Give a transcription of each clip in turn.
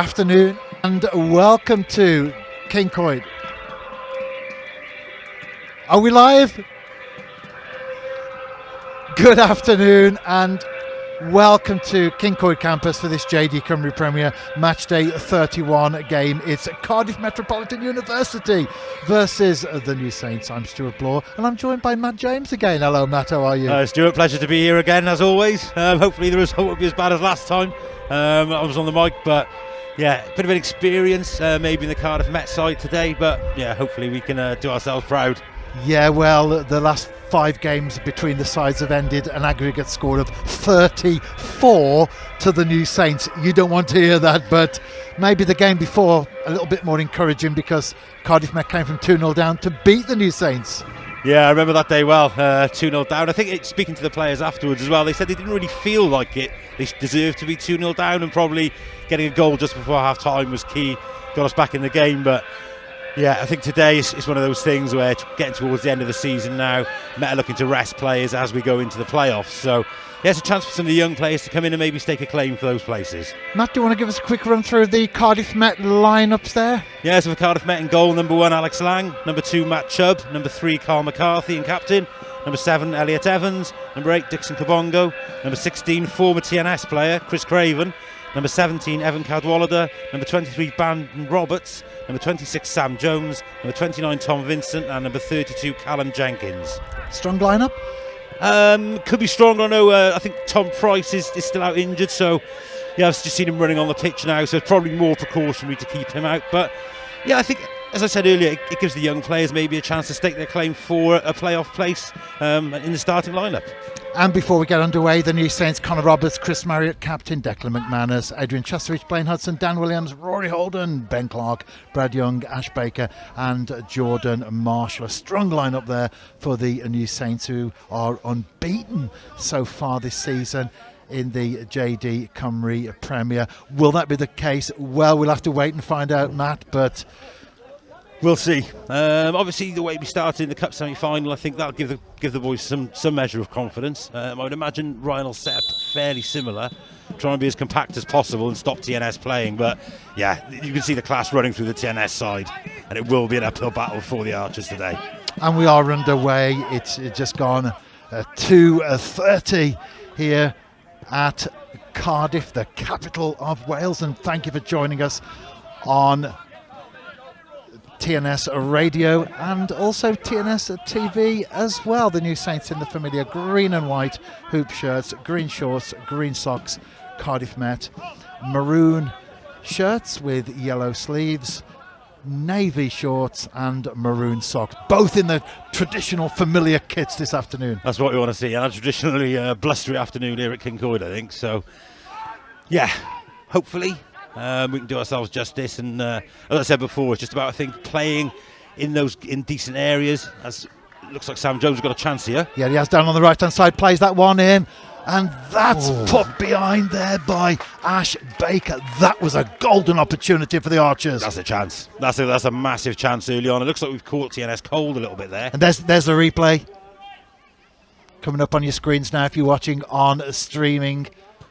Afternoon and welcome to Kincoid. Are we live? Good afternoon and welcome to Kincoid campus for this JD Cymru Premier match day 31 game. It's Cardiff Metropolitan University versus the New Saints. I'm Stuart Bloor and I'm joined by Matt James again. Hello Matt, how are you? Stuart, pleasure to be here again as always. Hopefully the result won't be as bad as last time. I was on the mic, but yeah, a bit of an experience maybe in the Cardiff Met side today, but yeah, hopefully we can do ourselves proud. Yeah, well, the last 5 games between the sides have ended an aggregate score of 34 to the New Saints. You don't want to hear that, but maybe the game before a little bit more encouraging because Cardiff Met came from 2-0 down to beat the New Saints. Yeah, I remember that day well, 2-0 down. I think speaking to the players afterwards as well, they said they didn't really feel like it. They deserved to be 2-0 down, and probably getting a goal just before half-time was key, got us back in the game. But yeah, I think today is one of those things where getting towards the end of the season now, Met are looking to rest players as we go into the playoffs. So yeah, it's a chance for some of the young players to come in and maybe stake a claim for those places. Matt, do you want to give us a quick run through the Cardiff Met lineups there? Yeah, so for Cardiff Met in goal, number 1 Alex Lang, number 2 Matt Chubb, number 3 Carl McCarthy and captain, number 7 Elliot Evans, number 8 Dixon Kabongo, number 16 former TNS player Chris Craven, number 17 Evan Cadwallader, number 23 Brandon Roberts, number 26 Sam Jones, number 29 Tom Vincent and number 32 Callum Jenkins. Strong lineup? Could be stronger. I know I think Tom Price is still out injured, so yeah, I've just seen him running on the pitch now, so it's probably more precautionary to keep him out. But yeah, I think, as I said earlier, it gives the young players maybe a chance to stake their claim for a playoff place in the starting lineup. And before we get underway, the New Saints: Connor Roberts, Chris Marriott, captain, Declan McManus, Adrian Chesterich, Blaine Hudson, Dan Williams, Rory Holden, Ben Clark, Brad Young, Ash Baker and Jordan Marshall. A strong lineup there for the New Saints, who are unbeaten so far this season in the JD Cymru Premier. Will that be the case? Well, we'll have to wait and find out, Matt, but we'll see. Obviously, the way we started in the Cup semi-final, I think that'll give the boys some measure of confidence. I would imagine Ryan will set up fairly similar, trying to be as compact as possible and stop TNS playing. But yeah, you can see the class running through the TNS side, and it will be an uphill battle for the Archers today. And we are underway. It's just gone 2:30 here at Cardiff, the capital of Wales. And thank you for joining us on TNS Radio and also TNS TV as well. The New Saints in the familiar green and white hoop shirts, green shorts, green socks. Cardiff Met maroon shirts with yellow sleeves, navy shorts and maroon socks, both in the traditional familiar kits this afternoon. That's what we want to see, and a traditionally blustery afternoon here at Kincoid, I think. So yeah, hopefully we can do ourselves justice, and as I said before, it's just about, I think, playing in decent areas. As it looks like Sam Jones has got a chance here. Yeah, he has down on the right hand side, plays that one in, and that's put behind there by Ash Baker. That was a golden opportunity for the Archers. That's a chance. That's a massive chance early on. It looks like we've caught TNS cold a little bit there. And there's the replay coming up on your screens now if you're watching on streaming.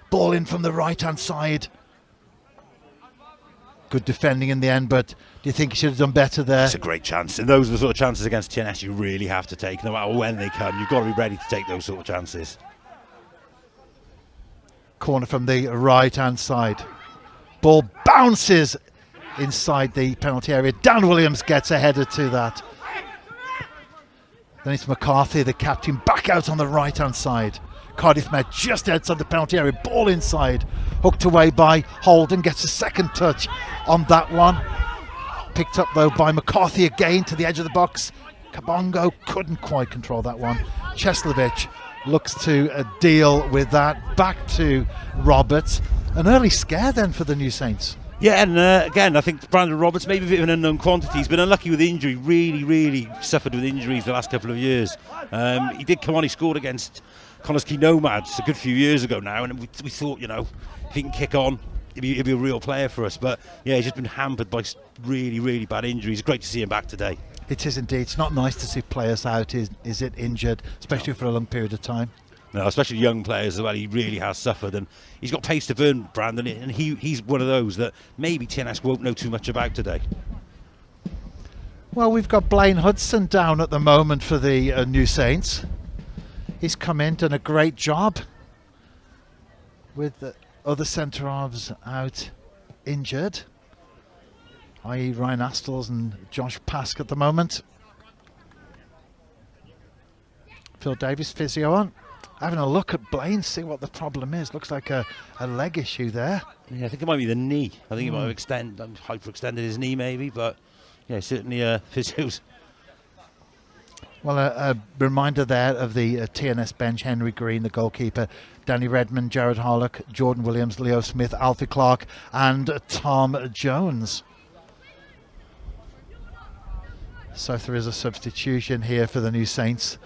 Ball in from the right hand side. Good defending in the end, but do you think he should have done better there? It's a great chance, and those are the sort of chances against TNS you really have to take. No matter when they come, you've got to be ready to take those sort of chances. Corner from the right hand side. Ball bounces inside the penalty area. Dan Williams gets a header to that. Then it's McCarthy, the captain, back out on the right hand side. Cardiff Met just outside the penalty area, ball inside, hooked away by Holden, gets a second touch on that one. Picked up though by McCarthy again to the edge of the box. Kabongo couldn't quite control that one. Cheslovich looks to deal with that. Back to Roberts. An early scare then for the New Saints. Yeah, and again, I think Brandon Roberts, maybe a bit of an unknown quantity. He's been unlucky with injury, really suffered with injuries the last couple of years. He did come on, he scored against Connorskey Nomads a good few years ago now, and we thought, if he can kick on, he'll be a real player for us. But yeah, he's just been hampered by really bad injuries. Great to see him back today. It is indeed. It's not nice to see players out, is it, injured, especially for a long period of time? No, especially young players as well. He really has suffered, and he's got pace to burn, Brandon, and he's one of those that maybe TNS won't know too much about today. Well, we've got Blaine Hudson down at the moment for the New Saints. He's come in, done a great job with the other centre-halves out injured, i.e. Ryan Astles and Josh Pask at the moment. Phil Davis, physio on. Having a look at Blaine, see what the problem is. Looks like a leg issue there. Yeah, I think it might be the knee. I think he might have hyperextended his knee maybe, but yeah, certainly physios. Well, a reminder there of the TNS bench: Henry Green, the goalkeeper, Danny Redmond, Jared Harlock, Jordan Williams, Leo Smith, Alfie Clark and Tom Jones. So if there is a substitution here for the New Saints,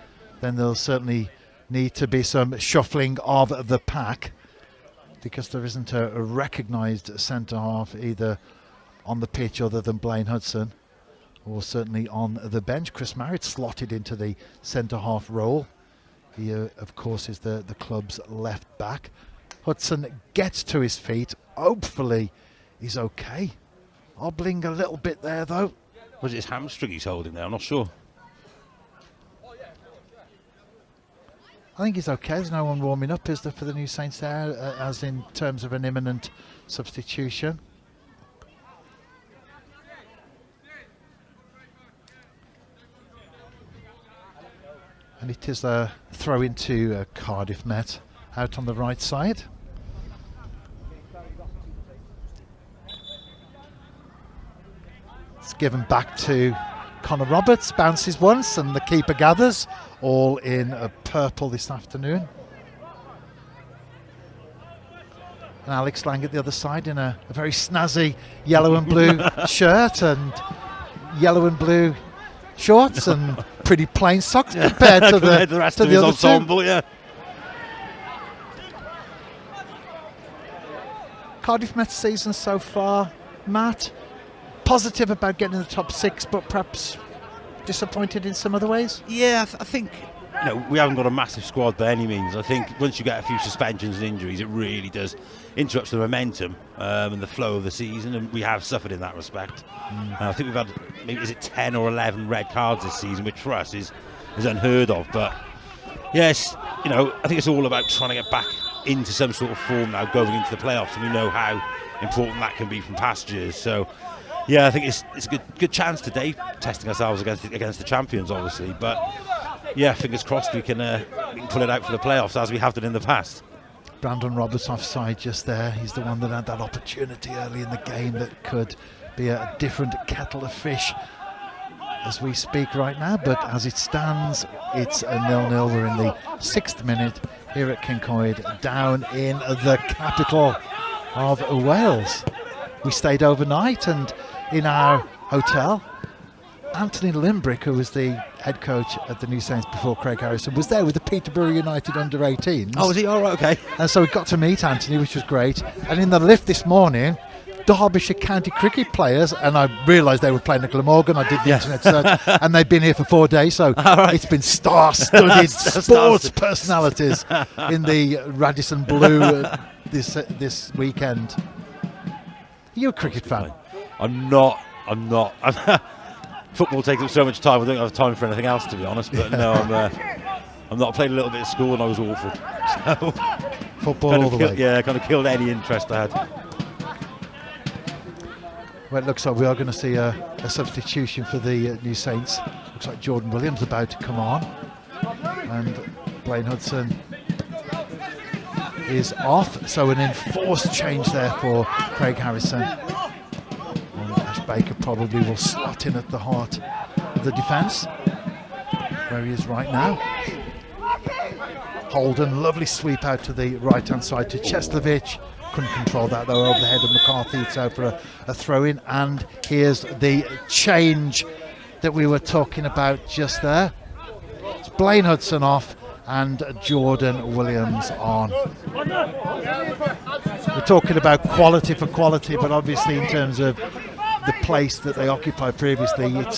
then there'll certainly need to be some shuffling of the pack, because there isn't a recognised centre-half either on the pitch other than Blaine Hudson, or certainly on the bench. Chris Marriott slotted into the centre-half role. He, of course, is the club's left back. Hudson gets to his feet. Hopefully he's okay. Hobbling a little bit there, though. Was it his hamstring he's holding there? I'm not sure. I think he's okay. There's no one warming up, is there, for the New Saints there, as in terms of an imminent substitution? And it is a throw into Cardiff Met out on the right side. It's given back to Connor Roberts, bounces once and the keeper gathers, all in purple this afternoon. And Alex Lang at the other side in a very snazzy yellow and blue shirt and yellow and blue shorts and pretty plain socks compared to the rest to of the his other ensemble, two. yeah. Cardiff Met season so far, Matt, positive about getting in the top six, but perhaps disappointed in some other ways? Yeah, I think we haven't got a massive squad by any means. I think once you get a few suspensions and injuries, it really does interrupt the momentum and the flow of the season, and we have suffered in that respect. I think we've had, maybe is it 10 or 11 red cards this season, which for us is unheard of. But yes, I think it's all about trying to get back into some sort of form now going into the playoffs, and we know how important that can be from past years. So yeah, I think it's a good chance today, testing ourselves against the champions, obviously. But yeah, fingers crossed we can pull it out for the playoffs as we have done in the past. Brandon Roberts offside just there. He's the one that had that opportunity early in the game that could be a different kettle of fish as we speak right now. But as it stands, it's a 0-0. We're in the 6th minute here at Kincoid, down in the capital of Wales. We stayed overnight, and in our hotel, Anthony Limbrick, who was the head coach at the New Saints before Craig Harrison, was there with the Peterborough United under-18s. Oh, was he? All right, okay. And so we got to meet Anthony, which was great. And in the lift this morning, Derbyshire County cricket players, and I realised they were playing at Glamorgan. I did the internet search, and they've been here for 4 days, so It's been star-studded sports personalities in the Radisson Blue this weekend. Are you a cricket fan? I'm not. Football takes up so much time. I don't have time for anything else, to be honest. But no, I'm not. I played a little bit at school and I was awful. So football all the way. Yeah, kind of killed any interest I had. Well, it looks like we are going to see a substitution for the New Saints. Looks like Jordan Williams about to come on, and Blaine Hudson is off. So an enforced change there for Craig Harrison. Baker probably will slot in at the heart of the defence, where he is right now. Holden, lovely sweep out to the right hand side to Cheslovich. Couldn't control that though, over the head of McCarthy. It's out for a throw in, and here's the change that we were talking about just there. It's Blaine Hudson off and Jordan Williams on. We're talking about quality for quality, but obviously in terms of the place that they occupied previously. It's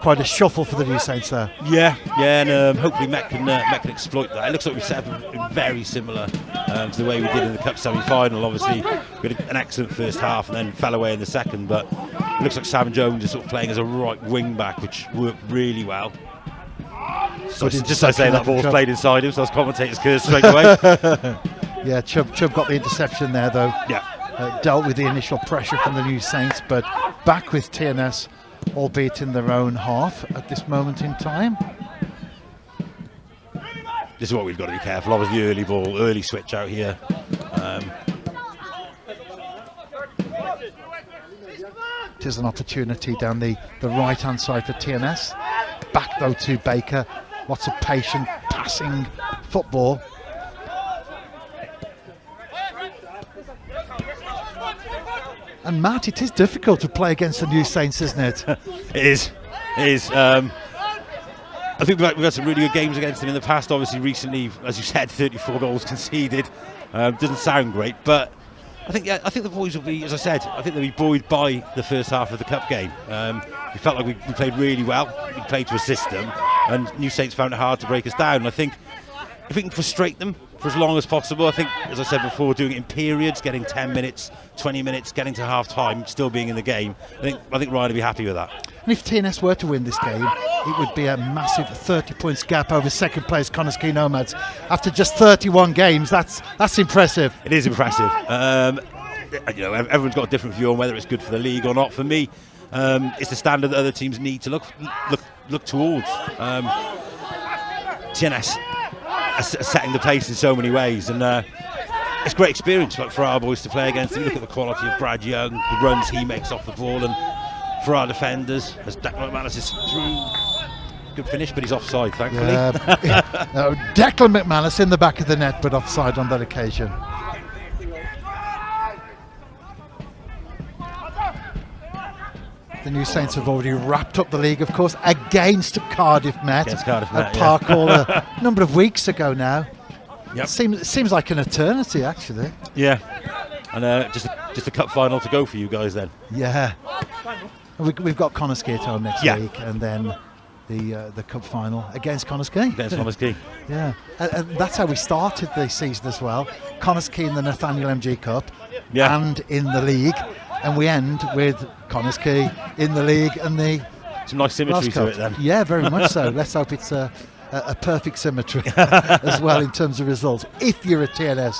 quite a shuffle for the New Saints there. Yeah, and hopefully Met can exploit that. It looks like we set up very similar to the way we did in the Cup semi-final. Obviously, we had an excellent first half and then fell away in the second, but it looks like Sam Jones is sort of playing as a right wing back, which worked really well. So just I say that ball's played inside him, so those commentators curse straight away. Yeah, Chubb got the interception there though. Yeah. Dealt with the initial pressure from the New Saints, but back with TNS, albeit in their own half at this moment in time. This is what we've got to be careful of, is the early ball, early switch out here. It is an opportunity down the right-hand side for TNS. Back though to Baker. Lots of patient passing football. And Matt, it is difficult to play against the New Saints, isn't it? It is. I think we've had some really good games against them in the past. Obviously, recently, as you said, 34 goals conceded. Doesn't sound great, but I think the boys will be, as I said, I think they'll be buoyed by the first half of the Cup game. We felt like we played really well. We played to a system, and New Saints found it hard to break us down. I think if we can frustrate them for as long as possible, I think, as I said before, doing it in periods, getting 10 minutes, 20 minutes, getting to half time, still being in the game, I think Ryan will be happy with that. And if TNS were to win this game, it would be a massive 30 points gap over second place Connors Quay Nomads. After just 31 games, that's impressive. It is impressive. Everyone's got a different view on whether it's good for the league or not. For me, it's the standard that other teams need to look towards. TNS are setting the pace in so many ways, and it's a great experience for our boys to play against. You look at the quality of Brad Young, the runs he makes off the ball, and for our defenders, as Declan McManus is through. Good finish, but he's offside, thankfully. Declan McManus in the back of the net, but offside on that occasion. The New Saints have already wrapped up the league, of course, against Cardiff Met at Park Hall a number of weeks ago now. Yep. Seems like an eternity, actually. Yeah, and just a cup final to go for you guys then. Yeah, we've got Connors Quay at home next week, and then the cup final against Connors Quay. Against Connors Quay. Yeah, and that's how we started the season as well. Connors Quay in the Nathaniel MG Cup, and in the league. And we end with Connors Quay in the league and the some nice symmetry to it then. Yeah, very much so. Let's hope it's a perfect symmetry as well in terms of results. If you're a TNS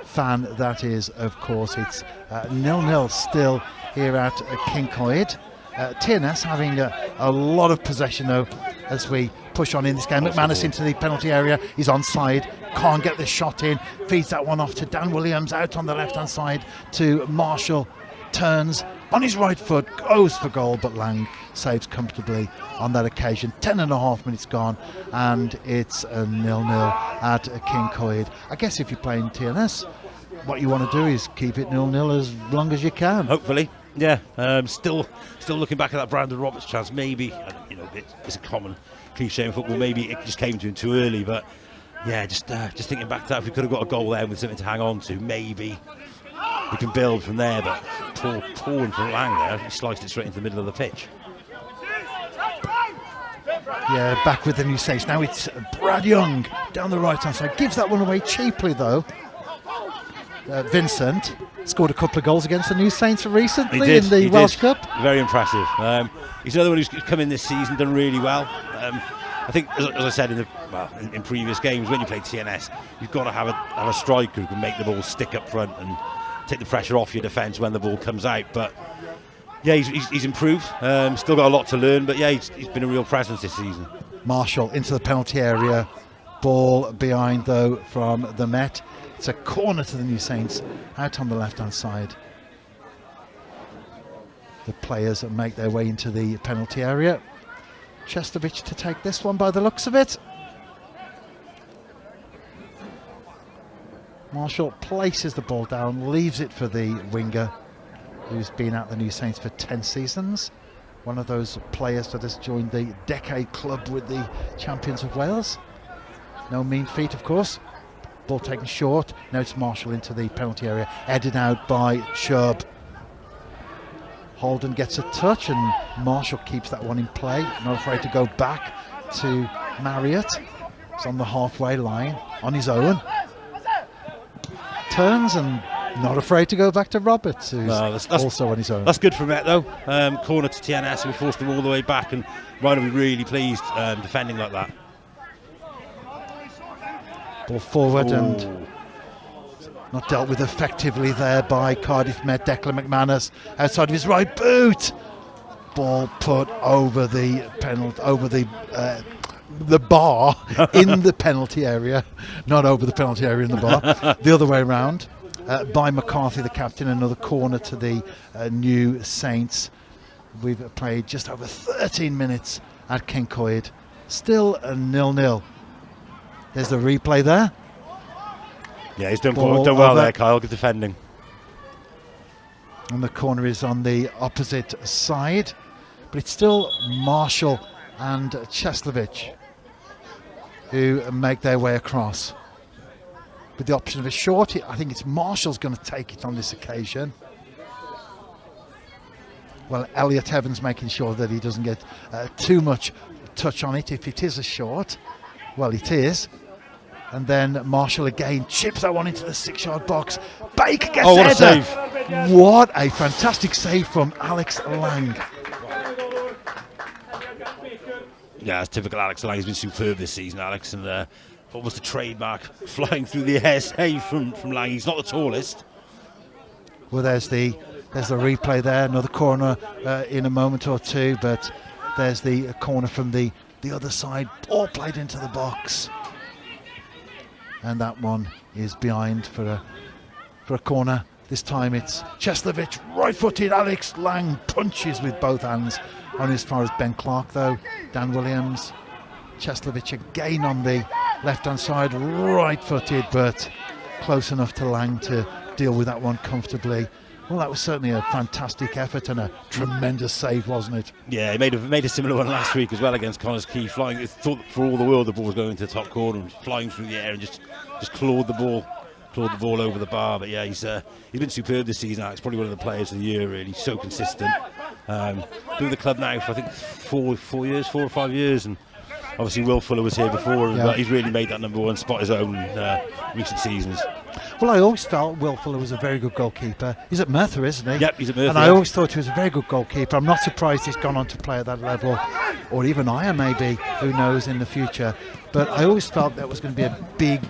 fan, that is, of course, it's 0-0 still here at Kincoid. TNS having a lot of possession though as we push on in this game. McManus into the penalty area, he's onside, can't get the shot in, feeds that one off to Dan Williams out on the left hand side to Marshall. Turns on his right foot, goes for goal, but Lang saves comfortably on that occasion. 10.5 minutes gone, and it's a 0-0 at Kincoid. I guess if you're playing TNS, what you want to do is keep it 0-0 as long as you can. Hopefully, yeah. Still looking back at that Brandon Roberts chance. Maybe it's a common cliche in football. Maybe it just came to him too early, but yeah, just thinking back to that, if we could have got a goal there with something to hang on to, maybe we can build from there. But poor one from Lang there. He sliced it straight into the middle of the pitch. Yeah, back with the New Saints. Now it's Brad Young down the right hand side. Gives that one away cheaply though. Vincent scored a couple of goals against the New Saints recently in the Welsh Cup. Very impressive. He's another one who's come in this season, done really well. I think, as I said in previous games, when you play TNS, you've got to have a striker who can make the ball stick up front and take the pressure off your defence when the ball comes out. But yeah, he's improved. Still got a lot to learn, but yeah, he's been a real presence this season. Marshall into the penalty area, ball behind though from the Met. It's a corner to the New Saints out on the left hand side. The players make their way into the penalty area. Chestovich to take this one by the looks of it. Marshall places the ball down, leaves it for the winger who's been at the New Saints for 10 seasons. One of those players that has joined the decade club with the champions of Wales. No mean feat, of course. Ball taken short. Now it's Marshall into the penalty area, headed out by Chubb. Holden gets a touch and Marshall keeps that one in play, not afraid to go back to Marriott. He's on the halfway line on his own, turns and not afraid to go back to Roberts, who's that's also on his own. That's good for Met though. Corner to TNS, and we forced them all the way back, and Ryan will be really pleased defending like that. Ball forward and not dealt with effectively there by Cardiff Met. Declan McManus outside of his right boot. Ball put over the penalty, over the bar in the penalty area, not over the penalty area in the bar. The other way around by McCarthy, the captain. Another corner to the new Saints. We've played just over 13 minutes at Kincoid. Still a 0-0. There's the replay there. Yeah, he's done well there, Kyle. Good defending. And the corner is on the opposite side, but it's still Marshall and Cheslovich who make their way across. With the option of a short, I think it's Marshall's going to take it on this occasion. Well, Elliot Evans making sure that he doesn't get too much touch on it. If it is a short, well, it is. And then Marshall again chips that one into the 6-yard box. Baker gets what a header. save. What a fantastic save from Alex Lang. Yeah, it's typical Alex Lang. He's been superb this season, Alex, and almost a trademark flying through the air save from Lang. He's not the tallest. Well, there's the replay there. Another corner in a moment or two, but there's the corner from the other side. All played into the box. And that one is behind for a corner. This time it's Cheslovich, right-footed. Alex Lang punches with both hands. Only as far as Ben Clark though. Dan Williams, Cheslovich again on the left-hand side, right-footed, but close enough to Lang to deal with that one comfortably. Well, that was certainly a fantastic effort and a tremendous save, wasn't it? Yeah, he made a similar one last week as well against Connors Key, flying. He thought for all the world the ball was going into the top corner and flying through the air and just clawed the ball over the bar. But yeah, he's been superb this season. Alex, probably one of the players of the year, really. So consistent. Been with the club now for I think 4 or 5 years, and obviously Will Fuller was here before, but he's really made that number one spot his own in recent seasons. Well, I always felt Will Fuller was a very good goalkeeper. He's at Merthyr, isn't he? Yep, he's at Merthyr. And I always thought he was a very good goalkeeper. I'm not surprised he's gone on to play at that level, or even higher maybe, who knows, in the future. But I always felt that was going to be a big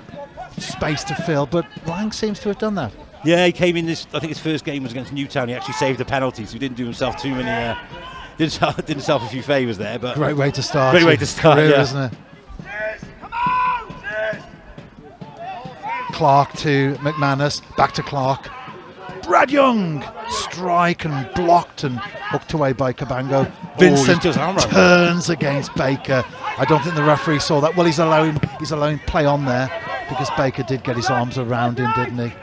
space to fill, but Lang seems to have done that. Yeah, he came in I think his first game was against Newtown. He actually saved a penalty, so he didn't do himself too many, did himself a few favours there. But great way to start. Great way to start, career, yeah. Isn't it? Clark to McManus, back to Clark. Brad Young, strike and blocked and hooked away by Cabango. Vincent turns against Baker. I don't think the referee saw that. Well, he's allowing play on there because Baker did get his arms around him, didn't he?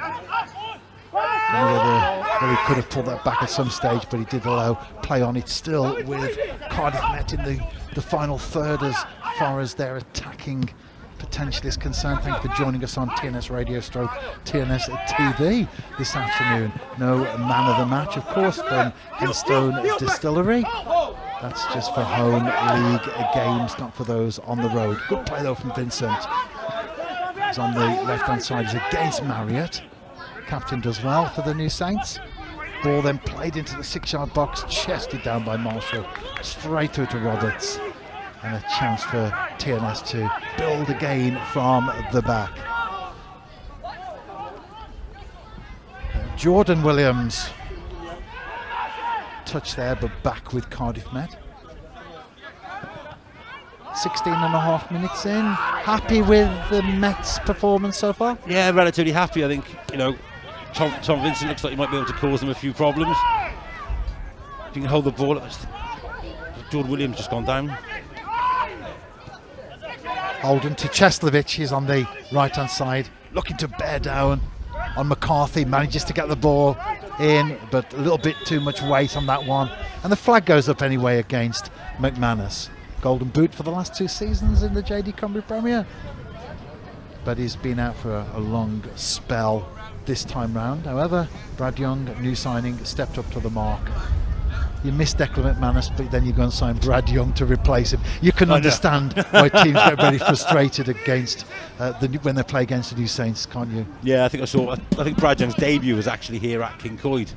I don't know whether he could have pulled that back at some stage, but he did allow play on it. Still with Cardiff Met in the final third as far as their attacking potential is concerned. Thank you for joining us on TNS Radio Stroke TNS TV this afternoon. No man of the match, of course, from Henstone Distillery. That's just for home league games, not for those on the road. Good play though from Vincent. He's on the left-hand side. He's against Marriott. Captain does well for the new Saints. Ball then played into the 6-yard box, chested down by Marshall, straight through to Roberts. And a chance for TNS to build again from the back. Jordan Williams, touch there, but back with Cardiff Met. 16 and a half minutes in. Happy with the Mets' performance so far? Yeah, relatively happy. I think, Tom Vincent looks like he might be able to cause them a few problems. If you can hold the ball, Jordan Williams just gone down. Holden to Cheslovich, he's on the right-hand side, looking to bear down on McCarthy, manages to get the ball in, but a little bit too much weight on that one. And the flag goes up anyway against McManus. Golden boot for the last 2 seasons in the JD Cymru Premier. But he's been out for a long spell this time round. However, Brad Young, new signing, stepped up to the mark You miss Declan McManus, but then you go and sign Brad Young to replace him. You can understand why teams get very frustrated against when they play against the New Saints, can't you? Yeah, I think Brad Young's debut was actually here at Kincoid,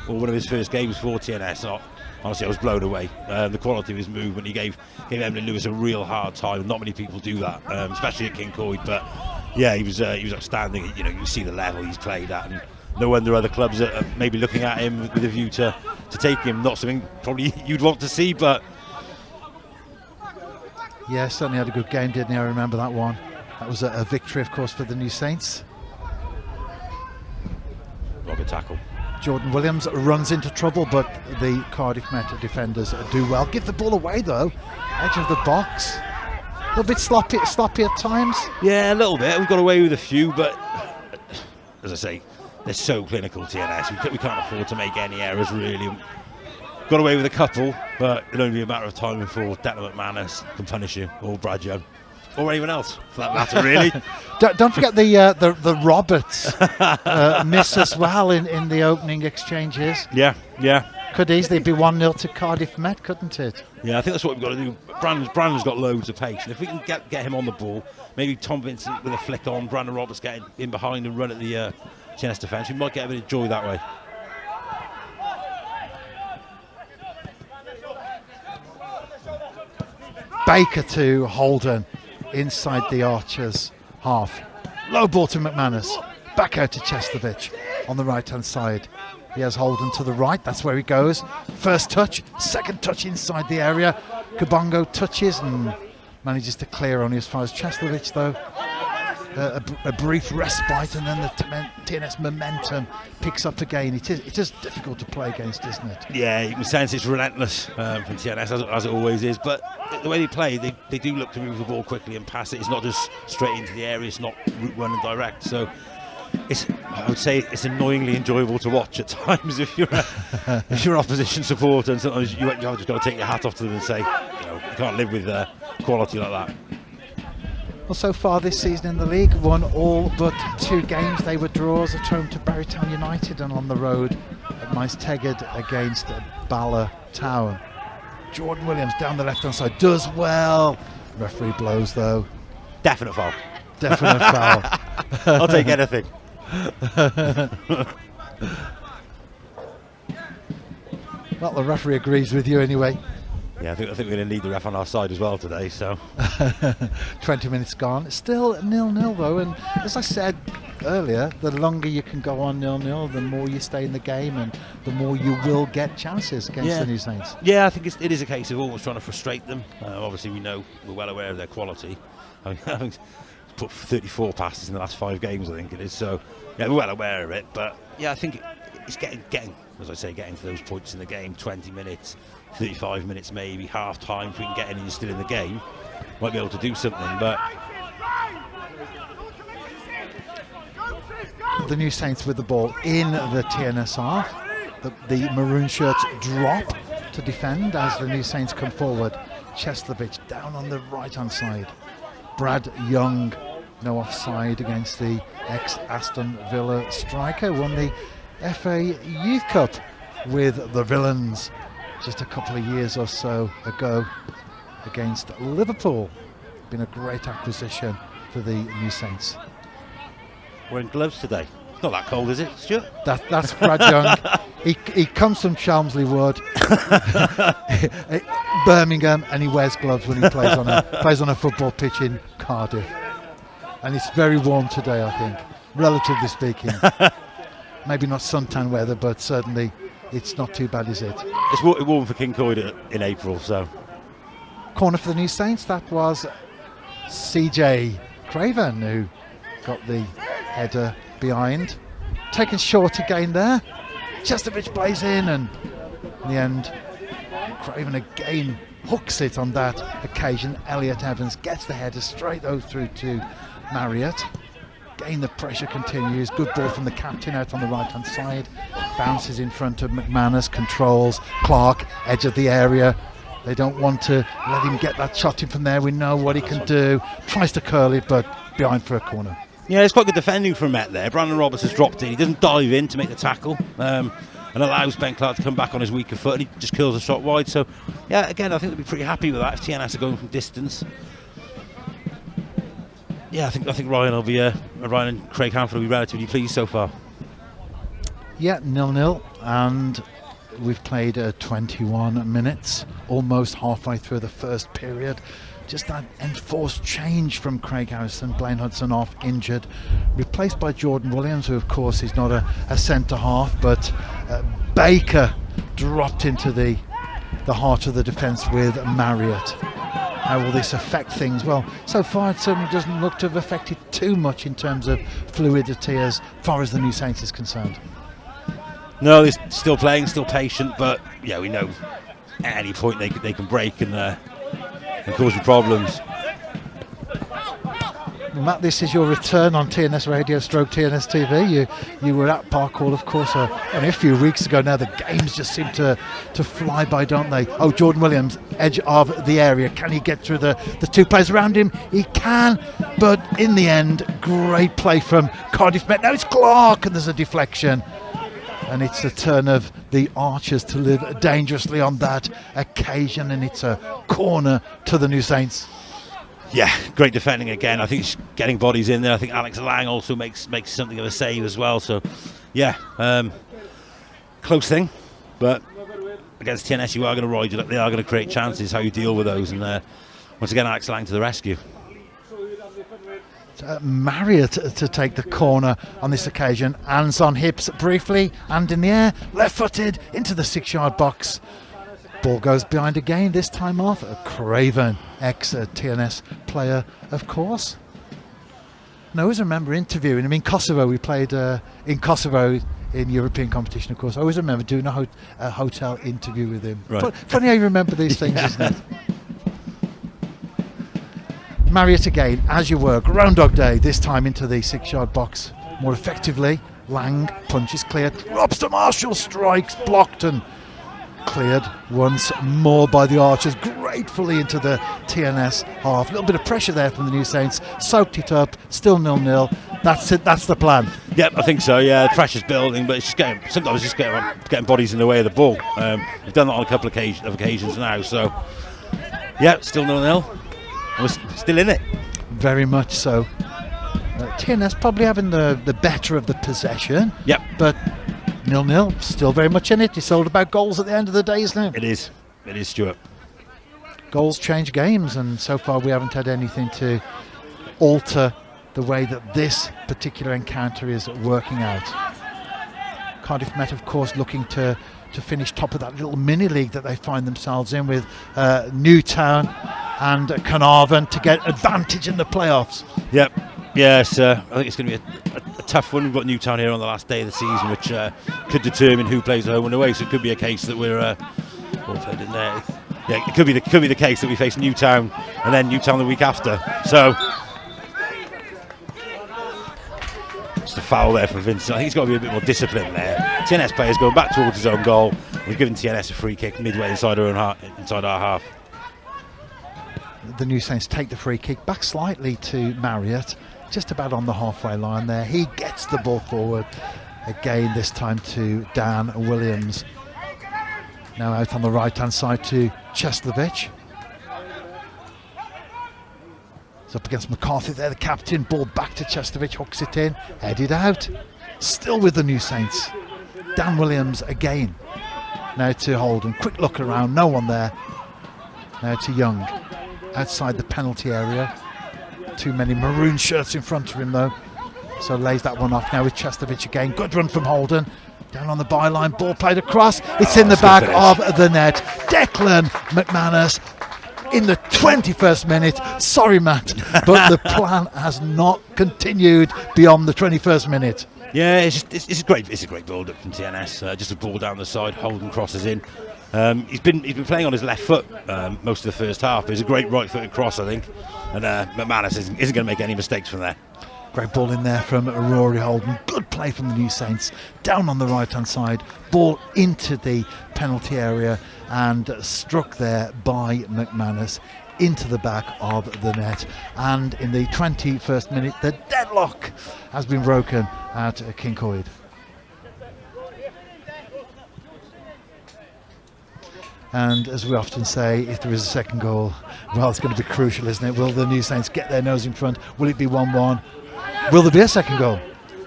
or one of his first games for TNS. Honestly, I was blown away. The quality of his movement, he gave Emily Lewis a real hard time. Not many people do that, especially at Kincoid. But yeah, he was outstanding. You see the level he's played at, and no wonder other clubs are maybe looking at him with a view to take him. Not something probably you'd want to see, but yeah, certainly had a good game, didn't he? I remember that one. That was a victory, of course, for the New Saints. Good tackle. Jordan Williams runs into trouble, but the Cardiff Met defenders do well. Give the ball away though, edge of the box. A little bit sloppy at times. Yeah, a little bit. We've got away with a few, but as I say, they're so clinical, TNS. We can't afford to make any errors, really. Got away with a couple, but it'll only be a matter of time before Declan McManus can punish you, or Brad Young, or anyone else, for that matter, really. Don't forget the Roberts miss as well in the opening exchanges. Yeah. Could easily be 1-0 to Cardiff Met, couldn't it? Yeah, I think that's what we've got to do. Brandon's got loads of pace, and if we can get him on the ball, maybe Tom Vincent with a flick on, Brandon Roberts getting in behind and run at the TNS defence, we might get a bit of joy that way. Baker to Holden inside the Archers half. Low ball to McManus. Back out to Chestovich on the right hand side. He has Holden to the right, that's where he goes. First touch, second touch inside the area. Kabongo touches and manages to clear only as far as Chestovich though. A brief respite, and then the TNS momentum picks up again. It is difficult to play against, isn't it? Yeah, you can sense it's relentless from TNS, as it always is. But the way they play, they do look to move the ball quickly and pass it. It's not just straight into the area. It's not route one and direct. So I would say it's annoyingly enjoyable to watch at times if you're an opposition supporter. And sometimes you've just got to take your hat off to them and say, you can't live with quality like that. Well, so far this season in the league, won all but 2 games. They were draws at home to Barrytown United and on the road at Maes Tegid against Bala Town. Jordan Williams down the left-hand side does well. Referee blows though. Definite foul. Definite foul. I'll take anything. Well, the referee agrees with you anyway. Yeah, I think we're going to need the ref on our side as well today. So 20 minutes gone, still 0-0 though, and as I said earlier, the longer you can go on 0-0, the more you stay in the game and the more you will get chances against the New Saints. Yeah, I think it is a case of almost trying to frustrate them. Obviously we're well aware of their quality. Having put 34 passes in the last 5 games, I think it is, so yeah, we're well aware of it. But yeah, I think it's getting as I say, getting to those points in the game, 20 minutes, 35 minutes maybe, half time, if we can get in and still in the game, might be able to do something. But the New Saints with the ball in the TNS half. The maroon shirts drop to defend as the New Saints come forward. Chestovich down on the right hand side. Brad Young, no offside against the ex-Aston Villa striker, won the FA Youth Cup with the Villains just a couple of years or so ago against Liverpool. Been a great acquisition for the New Saints. Wearing gloves today. It's not that cold, is it, Stuart? That's Brad Young. He comes from Chelmsley Wood, Birmingham, and he wears gloves when he plays on a football pitch in Cardiff. And it's very warm today, I think, relatively speaking. Maybe not suntan weather, but certainly it's not too bad, is it? It's warm for Kincoid in April, so. Corner for the New Saints, that was CJ Craven who got the header behind. Taken short again there. Chestovich plays in, and in the end, Craven again hooks it on that occasion. Elliot Evans gets the header straight through to Marriott. Again, the pressure continues. Good ball from the captain out on the right hand side. Bounces in front of McManus, controls. Clark, edge of the area. They don't want to let him get that shot in from there. We know what he can do. Tries to curl it, but behind for a corner. Yeah, it's quite good defending from Met there. Brandon Roberts has dropped in. He doesn't dive in to make the tackle. and allows Ben Clark to come back on his weaker foot, and he just curls the shot wide. So, yeah, again, I think they'll be pretty happy with that if TNS are going from distance. Yeah, I think Ryan and Craig Hanford will be relatively pleased so far. Yeah, 0-0, and we've played 21 minutes, almost halfway through the first period. Just that enforced change from Craig Harrison, Blaine Hudson off injured, replaced by Jordan Williams, who of course is not a centre half, but Baker dropped into the heart of the defence with Marriott. How will this affect things? Well, so far it certainly doesn't look to have affected too much in terms of fluidity as far as the New Saints is concerned. No, they're still playing, still patient, but yeah, we know at any point they can break and cause you problems. Matt, this is your return on TNS Radio / TNS TV. You were at Park Hall, of course, only a few weeks ago now. The games just seem to fly by, don't they? Oh, Jordan Williams, edge of the area. Can he get through the two players around him? He can, but in the end, great play from Cardiff Met. Now it's Clark, and there's a deflection. And it's the turn of the Archers to live dangerously on that occasion, and it's a corner to the New Saints. Yeah, great defending again. I think he's getting bodies in there. I think Alex Lang also makes something of a save as well. So, yeah, close thing. But against TNS, you are going to ride it up. They are going to create chances. How you deal with those. And once again, Alex Lang to the rescue. Marriott to take the corner on this occasion. Hands on hips briefly, and in the air, left-footed into the 6-yard box. Ball goes behind again, this time off a Craven, ex-TNS player, of course. And I always remember interviewing him in Kosovo. We played in Kosovo in European competition, of course. I always remember doing a hotel interview with him. Right. But funny how you remember these things, isn't it? Marriott again, as you were. Groundhog Day, this time into the 6-yard box more effectively. Lang punches cleared, drops to Marshall, strikes, blocked and cleared once more by the Archers, gratefully into the TNS half. A little bit of pressure there from the New Saints, soaked it up, still 0-0. That's it, that's the plan. Yep, I think so. Yeah, the pressure's building, but it's just sometimes just getting bodies in the way of the ball. We've done that on a couple of occasions now, so yeah, still 0-0. We're still in it. Very much so. TNS probably having the better of the possession. Yep. But 0-0, still very much in it. It's all about goals at the end of the day, isn't it? It is, Stuart. Goals change games, and so far we haven't had anything to alter the way that this particular encounter is working out. Cardiff Met, of course, looking to finish top of that little mini-league that they find themselves in with Newtown and Carnarvon to get advantage in the playoffs. Yep. Yes, I think it's going to be a tough one. We've got Newtown here on the last day of the season, which could determine who plays at home and away. So it could be a case that we're all played in there. Yeah, it could be the case that we face Newtown and then Newtown the week after. So just a foul there from Vincent. I think he's got to be a bit more disciplined there. TNS players going back towards his own goal. We've given TNS a free kick midway inside our half. The New Saints take the free kick back slightly to Marriott, just about on the halfway line there. He gets the ball forward again, this time to Dan Williams. Now out on the right hand side to Cheslovich. It's up against McCarthy there, the captain. Ball back to Cheslovich, hooks it in, headed out. Still with the New Saints. Dan Williams again. Now to Holden, quick look around, no one there. Now to Young. Outside the penalty area. Too many maroon shirts in front of him though. So lays that one off now with Chestovich again. Good run from Holden. Down on the byline, ball played across. It's in the back of the net. Declan McManus in the 21st minute. Sorry, Matt, but the plan has not continued beyond the 21st minute. Yeah, it's a great build-up from TNS. Just a ball down the side, Holden crosses in. He's been playing on his left foot most of the first half. But it's a great right-footed cross, I think, and McManus isn't going to make any mistakes from there. Great ball in there from Rory Holden. Good play from the New Saints. Down on the right-hand side, ball into the penalty area and struck there by McManus into the back of the net. And in the 21st minute, the deadlock has been broken at Kincoid. And as we often say, if there is a second goal, well, it's going to be crucial, isn't it? Will the New Saints get their nose in front? Will it be 1-1? Will there be a second goal?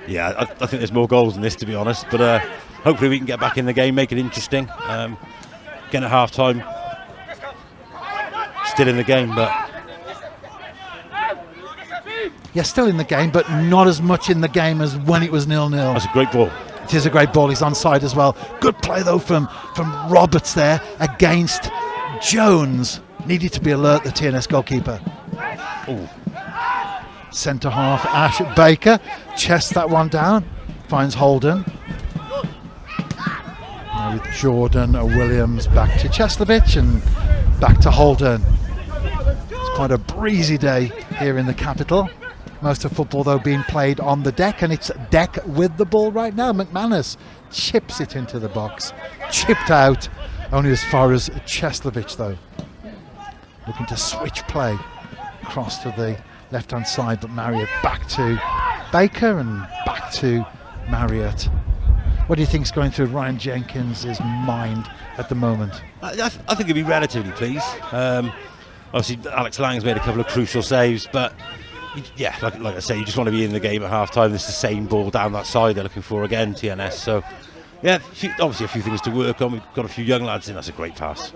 Yeah, I think there's more goals than this, to be honest. But hopefully we can get back in the game, make it interesting. Again at half time, still in the game, but... Yeah, still in the game, but not as much in the game as when it was 0-0. That's a great ball. It is a great ball. He's onside as well. Good play though from Roberts there against Jones. Needed to be alert, the TNS goalkeeper. Ooh. Centre half Ash Baker chests that one down. Finds Holden. Now with Jordan Williams back to Cheslovich and back to Holden. It's quite a breezy day here in the capital. Most of football though being played on the deck, and it's deck with the ball right now. McManus chips it into the box, chipped out only as far as Cheslovich though. Looking to switch play across to the left hand side, but Marriott back to Baker and back to Marriott. What do you think is going through Ryan Jenkins' mind at the moment? I think he'll be relatively pleased. Obviously Alex Lang's made a couple of crucial saves, but yeah, like I say, you just want to be in the game at half time. It's the same ball down that side they're looking for again, TNS. So yeah, obviously a few things to work on. We've got a few young lads in. That's a great pass.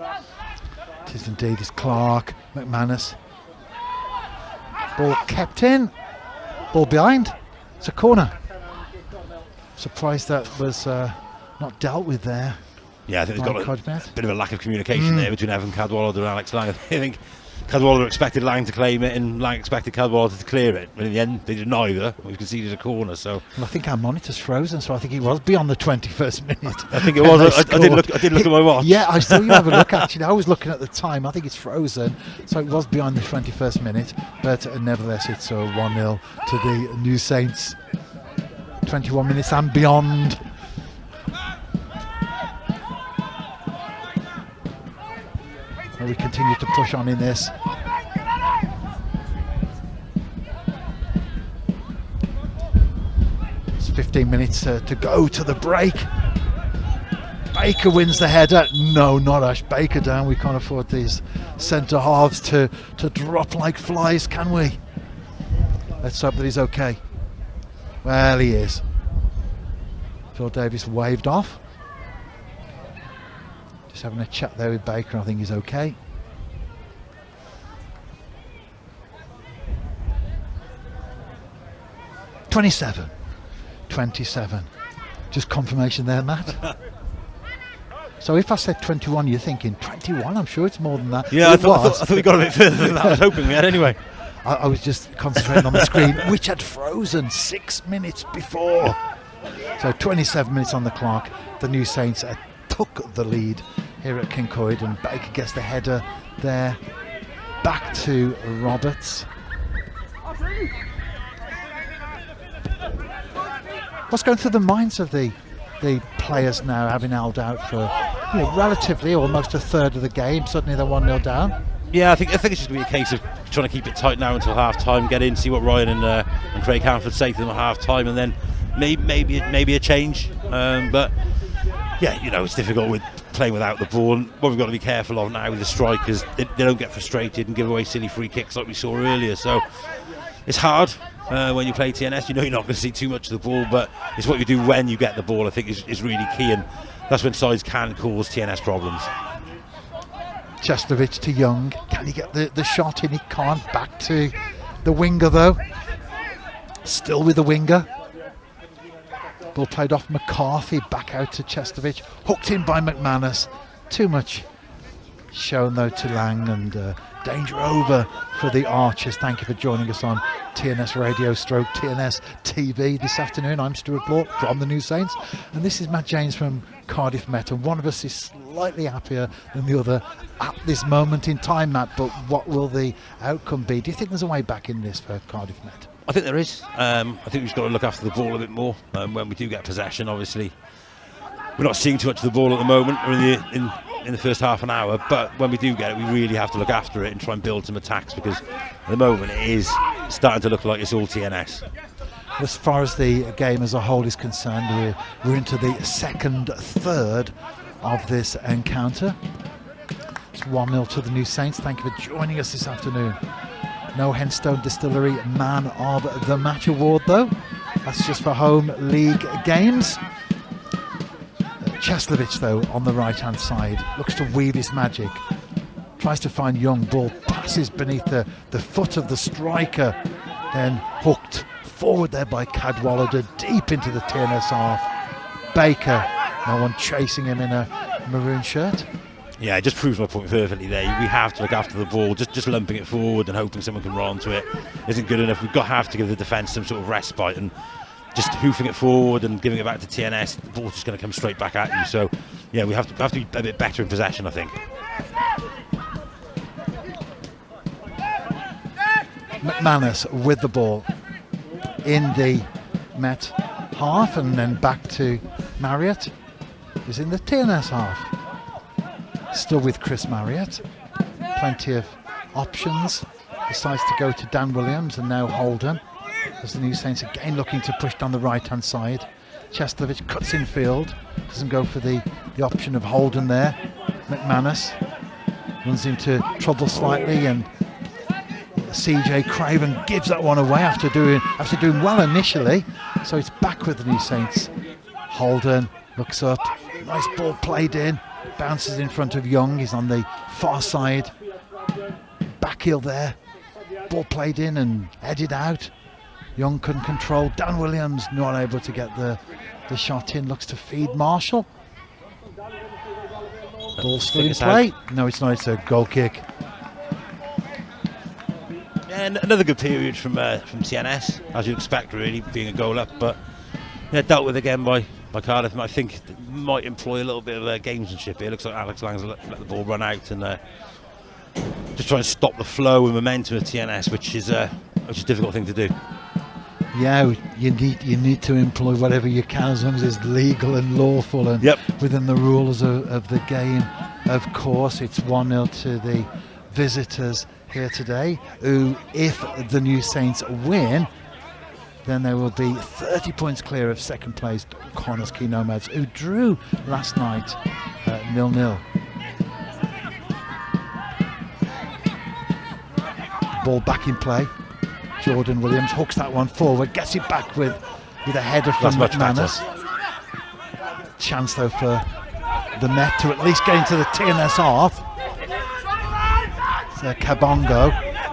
It is indeed. It's Clark, McManus. Ball kept in. Ball behind. It's a corner. Surprised that was not dealt with there. Yeah, I think there's got a bit of a lack of communication there between Evan Cadwallader and Alex Lang. I think Cadwallader expected Lang to claim it and Lang expected Cadwallader to clear it. But in the end, they did neither. We conceded a corner. So well, I think our monitor's frozen, so I think it was beyond the 21st minute. I think it was. I did look at my watch. Yeah, I saw you have a look actually. I was looking at the time. I think it's frozen, so it was beyond the 21st minute. But nevertheless, it's 1-0 to the New Saints. 21 minutes and beyond. Well, we continue to push on in this. It's 15 minutes to go to the break. Baker wins the header. No, not Ash Baker down. We can't afford these centre halves to drop like flies, can we? Let's hope that he's okay. Well, he is. Phil Davis waved off. Just having a chat there with Baker. I think he's okay. (27). Just confirmation there, Matt. So if I said 21, you're thinking 21? I'm sure it's more than that. Yeah, I thought we got a bit further than that. I was hoping we had anyway. I was just concentrating on the screen, which had frozen 6 minutes before. So 27 minutes on the clock. The New Saints took the lead here at Kincoid, and Baker gets the header there. Back to Roberts. What's going through the minds of the players now, having held out for relatively almost a third of the game? Suddenly they're 1-0 down. Yeah, I think it's just going to be a case of trying to keep it tight now until half time, get in, see what Ryan and Craig Hanford say to them at half time, and then maybe a change. But yeah, it's difficult with playing without the ball. And what we've got to be careful of now with the strikers, they don't get frustrated and give away silly free kicks like we saw earlier. So it's hard when you play TNS. You're not going to see too much of the ball, but it's what you do when you get the ball, I think, is really key, and that's when sides can cause TNS problems. Cheslovich to Young. Can he get the shot in? He can't. Back to the winger though. Still with the winger. Ball played off McCarthy. Back out to Cheslovich. Hooked in by McManus. Too much shown though to Lang, and danger over for the Archers. Thank you for joining us on TNS Radio / TNS TV this afternoon. I'm Stuart Blore from the New Saints, and this is Matt James from Cardiff Met, and one of us is slightly happier than the other at this moment in time, Matt, but what will the outcome be? Do you think there's a way back in this for Cardiff Met? I think there is. I think we've just got to look after the ball a bit more when we do get possession. Obviously we're not seeing too much of the ball at the moment, or in the first half an hour, but when we do get it, we really have to look after it and try and build some attacks, because at the moment it is starting to look like it's all TNS. As far as the game as a whole is concerned, we're into the second third of this encounter. It's 1-0 to the New Saints. Thank you for joining us this afternoon. No Henstone Distillery Man of the Match award though. That's just for home league games. Cheslovich though on the right hand side looks to weave his magic. Tries to find Young, ball passes beneath the foot of the striker. Then hooked forward there by Cadwallader deep into the TNS half. Baker, no one chasing him in a maroon shirt. Yeah, it just proves my point perfectly there. We have to look after the ball. Just lumping it forward and hoping someone can run to it isn't good enough. Have to give the defence some sort of respite, and just hoofing it forward and giving it back to TNS, the ball's just going to come straight back at you. So, yeah, we have to be a bit better in possession, I think. McManus with the ball in the Met half, and then back to Marriott, who's in the TNS half. Still with Chris Marriott, plenty of options. Decides to go to Dan Williams and now Holden, as the New Saints again looking to push down the right hand side. Cheslovich cuts in field, doesn't go for the option of Holden there. McManus runs into trouble slightly, and CJ Craven gives that one away after doing well initially. So it's back with the New Saints. Holden looks up, nice ball played in, bounces in front of Young. He's on the far side, back heel there, ball played in and headed out. Young couldn't control. Dan Williams not able to get the shot in, looks to feed Marshall. Ball still in play. No, it's not, it's a goal kick. And another good period from TNS, as you'd expect, really, being a goal up, but dealt with again by Cardiff. I think might employ a little bit of gamesmanship here. It looks like Alex Lang's let the ball run out and just try and stop the flow and momentum of TNS, which is a difficult thing to do. Yeah, you need to employ whatever you can, as long as it's legal and lawful and within the rules of the game. Of course, it's 1-0 to the visitors here today, who, if the New Saints win, then they will be 30 points clear of second place Connah's Quay Nomads, who drew last night 0-0. Ball back in play. Jordan Williams hooks that one forward, gets it back with a header from McManus. Chance though for the Met to at least get into the TNS half. So Kabongo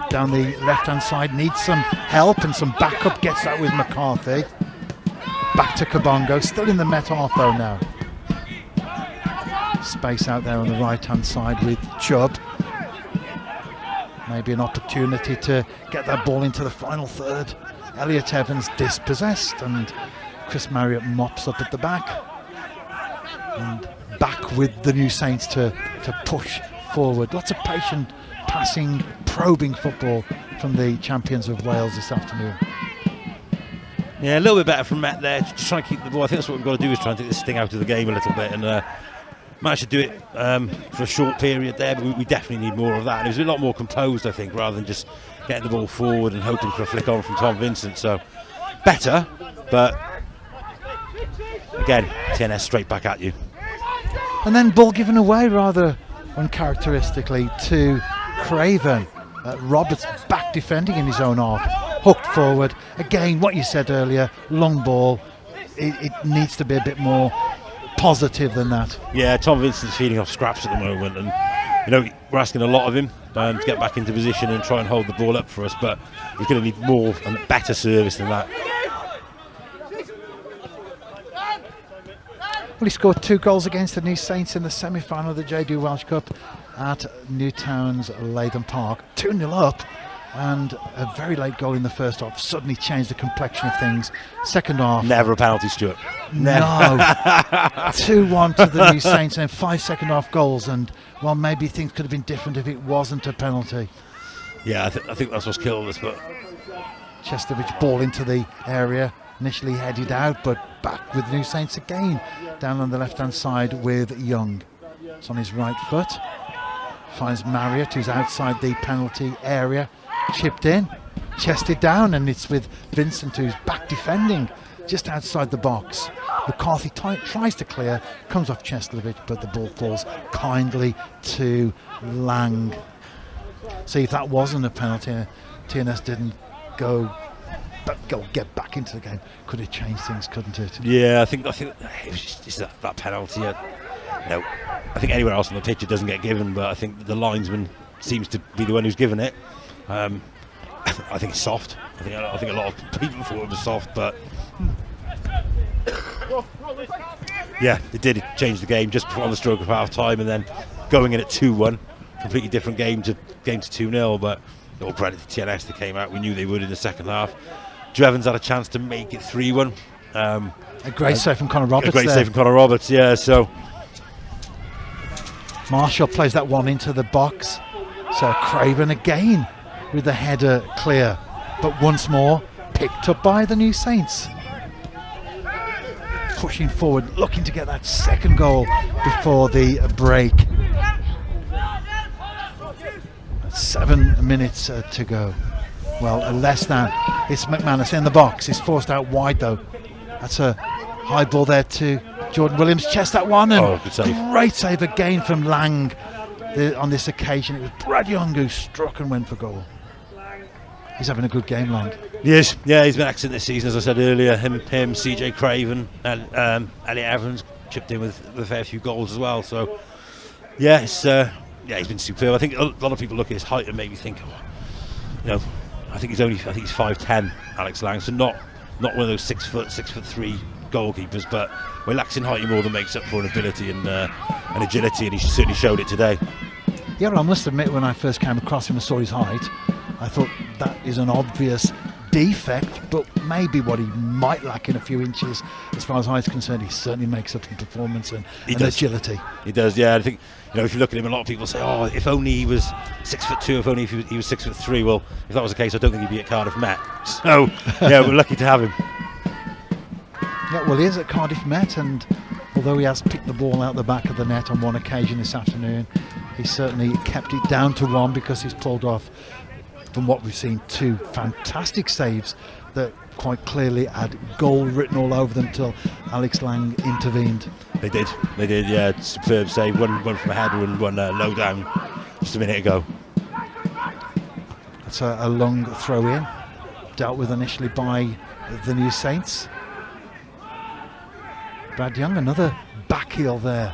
down the left hand side needs some help and some backup, gets that with McCarthy. Back to Kabongo, still in the Met half though now. Space out there on the right hand side with Chubb. Maybe an opportunity to get that ball into the final third. Elliot Evans dispossessed, and Chris Marriott mops up at the back. And back with the New Saints to push forward. Lots of patient passing, probing football from the champions of Wales this afternoon. Yeah, a little bit better from Met there, just trying to keep the ball. I think that's what we've got to do, is try and take this sting out of the game a little bit, and managed to do it for a short period there, but we definitely need more of that. And it was a lot more composed, I think, rather than just getting the ball forward and hoping for a flick on from Tom Vincent. So better, but again, TNS straight back at you. And then ball given away rather uncharacteristically to Craven. Roberts back defending in his own half, hooked forward. Again, what you said earlier, long ball. It needs to be a bit more positive than that. Yeah, Tom Vincent's feeding off scraps at the moment, and we're asking a lot of him to get back into position and try and hold the ball up for us, but he's going to need more and better service than that. Well, he scored 2 goals against the New Saints in the semi-final of the JD Welsh Cup at Newtown's Latham Park. 2-0 up, and a very late goal in the first half suddenly changed the complexion of things. Second half, never a penalty, Stuart. No. 2-1 to the New Saints, and 5 second half goals, and well, maybe things could have been different if it wasn't a penalty. Yeah, I think that's what's killed us. But Chestovich ball into the area, initially headed out, but back with New Saints again, down on the left hand side with Young. It's on his right foot, finds Marriott, who's outside the penalty area, chipped in, chested down, and it's with Vincent, who's back defending just outside the box. McCarthy tries to clear, comes off Cheslovich, but the ball falls kindly to Lang. See, if that wasn't a penalty, TNS didn't get back into the game. Could have changed things, couldn't it? Yeah, I think it was just that penalty. I think anywhere else on the pitch it doesn't get given, but I think the linesman seems to be the one who's given it. I think it's soft. I think a lot of people thought it was soft, but yeah, it did change the game just before the stroke of half time, and then going in at 2-1, completely different game to 2-0. But all credit to TNS, they came out. We knew they would in the second half. Evans had a chance to make it 3-1. A great save from Connor Roberts. A great save from Connor Roberts, yeah. So Marshall plays that one into the box. So Craven again with the header clear, but once more picked up by the New Saints. Pushing forward, looking to get that second goal before the break. 7 minutes to go. Well, less than. It's McManus in the box. He's forced out wide though. That's a high ball there to Jordan Williams. Chest that one, and good save. Great save again from Lang. On this occasion, it was Brad Young who struck and went for goal. He's having a good game, Lang. Yes, yeah, he's been excellent this season, as I said earlier. Him, CJ Craven, and Elliot Evans chipped in with a fair few goals as well. So, yeah, he's been superb. I think a lot of people look at his height and maybe think, I think he's 5'10", Alex Lang, so not one of those 6'3" goalkeepers, but we're lacking height, he more than makes up for an ability and agility, and he certainly showed it today. Yeah, well, I must admit, when I first came across him and saw his height, I thought that is an obvious defect, but maybe what he might lack in a few inches as far as height is concerned. He certainly makes up in performance and agility. He does, yeah. I think, if you look at him, a lot of people say, oh, if only he was 6'2", if only he was 6'3". Well, if that was the case, I don't think he'd be at Cardiff Met. So, yeah, we're lucky to have him. Yeah, well, he is at Cardiff Met, and although he has picked the ball out the back of the net on one occasion this afternoon, he certainly kept it down to one because he's pulled off, from what we've seen, 2 fantastic saves that quite clearly had goal written all over them till Alex Lang intervened. They did, yeah. Superb save, one from a header and one low down just a minute ago. That's a long throw in, dealt with initially by the New Saints. Brad Young, another back heel there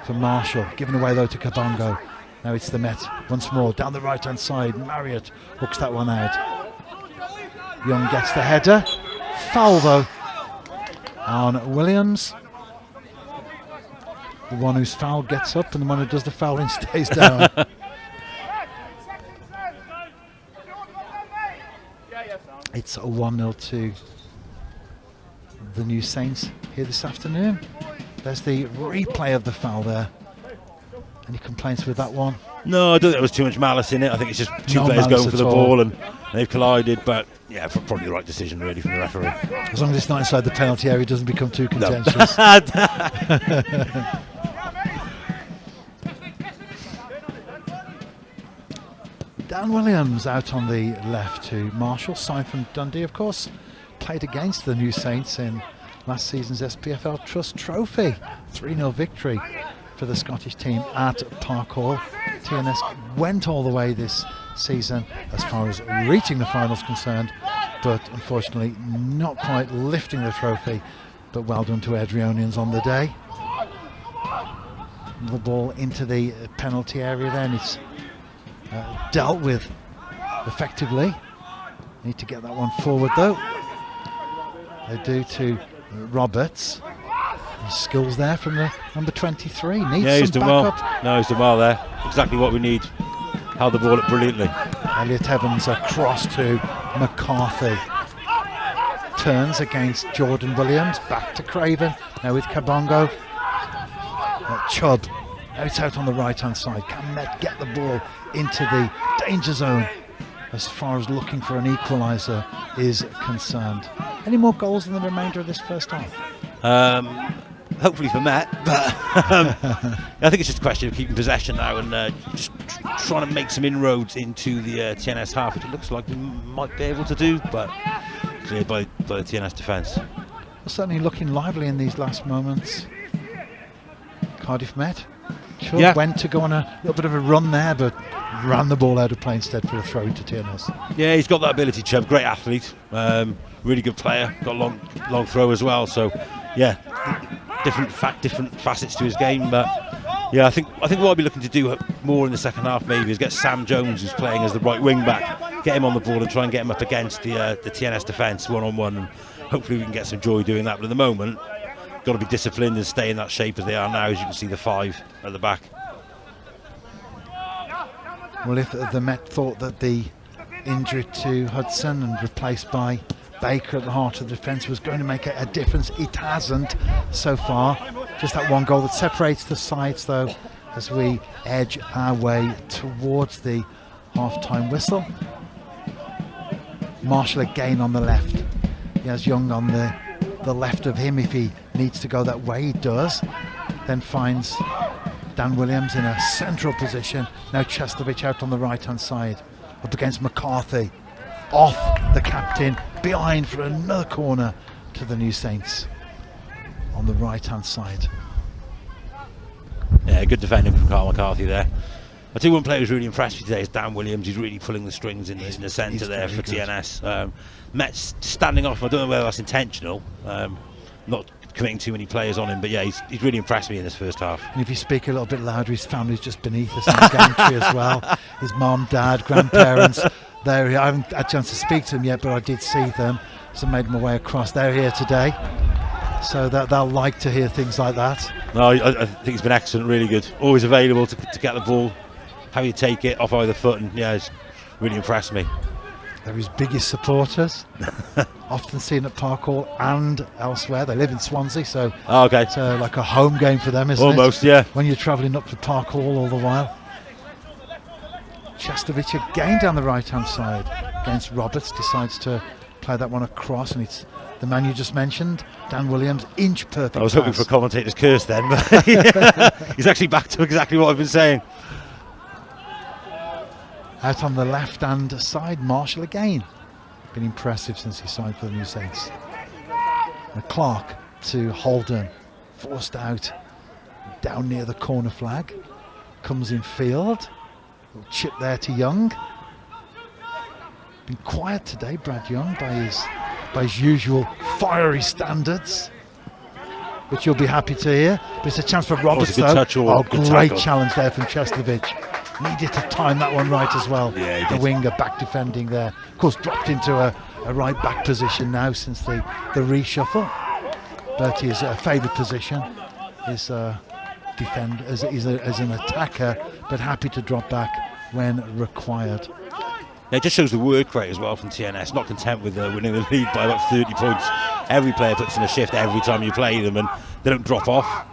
for Marshall, given away though to Kabongo. Now it's the Met once more down the right hand side. Marriott hooks that one out. Young gets the header. Foul though on Williams. The one who's fouled gets up, and the one who does the fouling stays down. It's a 1-0 to the New Saints here this afternoon. There's the replay of the foul there. Any complaints with that one? No, I don't think there was too much malice in it. I think it's just two players going for the ball and they've collided, but yeah, probably the right decision really from the referee. As long as it's not inside the penalty area, it doesn't become too contentious. No. Dan Williams out on the left to Marshall, signed from Dundee, of course. Played against the New Saints in last season's SPFL Trust Trophy. 3-0 victory for the Scottish team at Park Hall. TNS went all the way this season as far as reaching the finals concerned, but unfortunately not quite lifting the trophy. But well done to Adrionians on the day. The ball into the penalty area then. It's dealt with effectively. Need to get that one forward though. They do to Roberts. His skills there from the number 23. Needs some backup. Well. No, he's done well there. Exactly what we need. Held the ball up brilliantly. Elliot Evans across to McCarthy. Turns against Jordan Williams. Back to Craven. Now with Kabongo. Chubb. Now it's out on the right hand side. Can Met get the ball into the danger zone as far as looking for an equaliser is concerned? Any more goals in the remainder of this first half? Hopefully for Met, but I think it's just a question of keeping possession now and just trying to make some inroads into the TNS half, which it looks like we might be able to do, but cleared by the TNS defence. certainly looking lively in these last moments. Cardiff Met went to go on a little bit of a run there, but ran the ball out of play instead for a throw into TNS. Yeah, he's got that ability, Chubb. Great athlete, really good player. Got a long throw as well. So, yeah, different facets to his game. But yeah, I think what I'll be looking to do more in the second half maybe is get Sam Jones, who's playing as the right wing back, get him on the ball and try and get him up against the TNS defence one-on-one. And hopefully we can get some joy doing that. But at the moment, got to be disciplined and stay in that shape as they are now. As you can see, the 5 at the back. Well, if the Met thought that the injury to Hudson and replaced by Baker at the heart of the defence was going to make a difference, it hasn't so far. Just that one goal that separates the sides, though, as we edge our way towards the half-time whistle. Marshall again on the left. He has Young on the left of him. If he needs to go that way, he does. Then finds Dan Williams in a central position. Now Cheslovich out on the right-hand side, up against McCarthy. Off the captain, behind for another corner to the New Saints on the right-hand side. Yeah, good defending from Carl McCarthy there. I think one player who's really impressed me today is Dan Williams. He's really pulling the strings in the centre there for TNS. Met's standing off. I don't know whether that's intentional. Not committing too many players on him, but yeah, he's really impressed me in this first half. And if you speak a little bit louder, his family's just beneath us in the gantry as well. His mum, dad, grandparents. I haven't had a chance to speak to them yet, but I did see them, so I made my way across. They're here today, so that they'll like to hear things like that. No, I think he's been excellent, really good. Always available to get the ball, how you take it off either foot, and yeah, it's really impressed me. They're his biggest supporters, often seen at Park Hall and elsewhere. They live in Swansea, so it's like a home game for them, isn't it? Almost, yeah. When you're travelling up to Park Hall all the while. Cheslovich again down the right-hand side against Roberts, decides to play that one across, and it's the man you just mentioned, Dan Williams, inch perfect. I was hoping for a commentator's curse then, but he's actually back to exactly what I've been saying. Out on the left-hand side, Marshall again. Been impressive since he signed for the New Saints. And Clark to Holden, forced out down near the corner flag. Comes in field. Little chip there to Young. Been quiet today, Brad Young, by his usual fiery standards, which you'll be happy to hear. But it's a chance for Roberts, though. Great challenge there from Cheslovich. Needed to time that one right as well. Yeah, the winger back defending there. Of course, dropped into a right back position now since the reshuffle. But his favoured position is defend as an attacker, but happy to drop back when required. Yeah, it just shows the work rate as well from TNS. Not content with winning the lead by about 30 points. Every player puts in a shift every time you play them, and they don't drop off.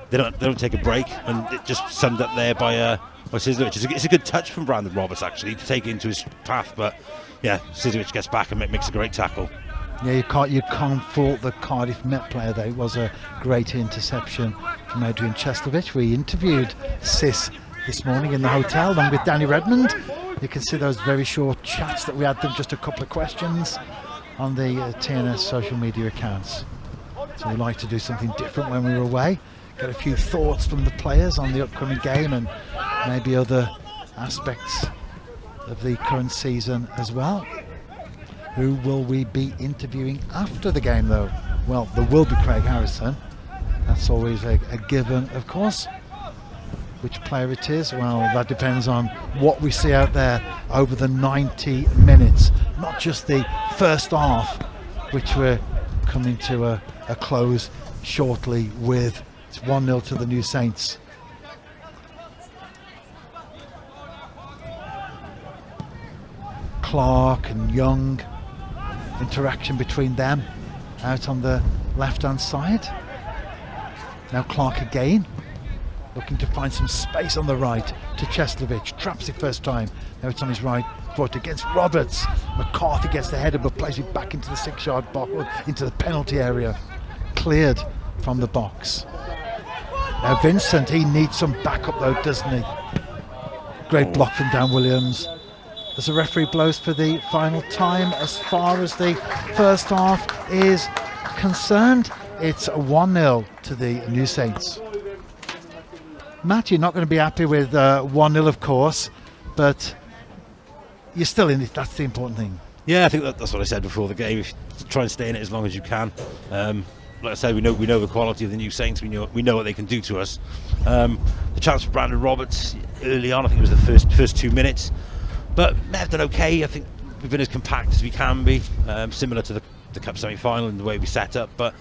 They don't take a break, and it just summed up there by Sizovich. It's a good touch from Brandon Roberts actually to take it into his path, but yeah, Sizovich gets back and makes a great tackle. Yeah, you can't fault the Cardiff Met player though. It was a great interception from Adrian Cheslovich. We interviewed Sis this morning in the hotel along with Danny Redmond. You can see those very short chats that we had them, just a couple of questions on the TNS social media accounts. So we like to do something different when we were away, get a few thoughts from the players on the upcoming game and maybe other aspects of the current season as well. Who will we be interviewing after the game though? Well, there will be Craig Harrison. That's always a given, of course. Which player it is, well, that depends on what we see out there over the 90 minutes. Not just the first half, which we're coming to a close shortly with. It's 1-0 to the New Saints. Clark and Young, interaction between them out on the left-hand side. Now Clark again, looking to find some space on the right to Cheslovich. Traps it first time. Now it's on his right foot against Roberts. McCarthy gets the header but plays it back into the 6-yard box, into the penalty area. Cleared from the box. Now Vincent, he needs some backup though, doesn't he? Great block from Dan Williams. As the referee blows for the final time, as far as the first half is concerned, it's 1-0 to the New Saints. Matt, you're not going to be happy with 1-0, of course, but you're still in it. That's the important thing. Yeah, I think that's what I said before the game. Try and stay in it as long as you can. Like I said, we know the quality of the New Saints. We know what they can do to us. The chance for Brandon Roberts early on, I think it was the first 2 minutes, but may have done okay. I think we've been as compact as we can be, similar to the Cup semi-final in the way we set up. But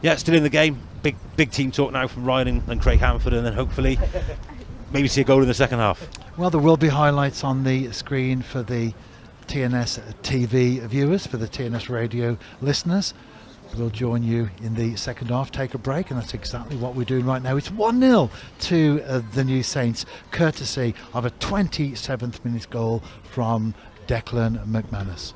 yeah, still in the game. Big team talk now from Ryan and Craig Hanford, and then hopefully maybe see a goal in the second half. Well, there will be highlights on the screen for the TNS TV viewers, for the TNS radio listeners. We'll join you in the second half, take a break, and that's exactly what we're doing right now. It's 1-0 to the New Saints, courtesy of a 27th minute goal from Declan McManus.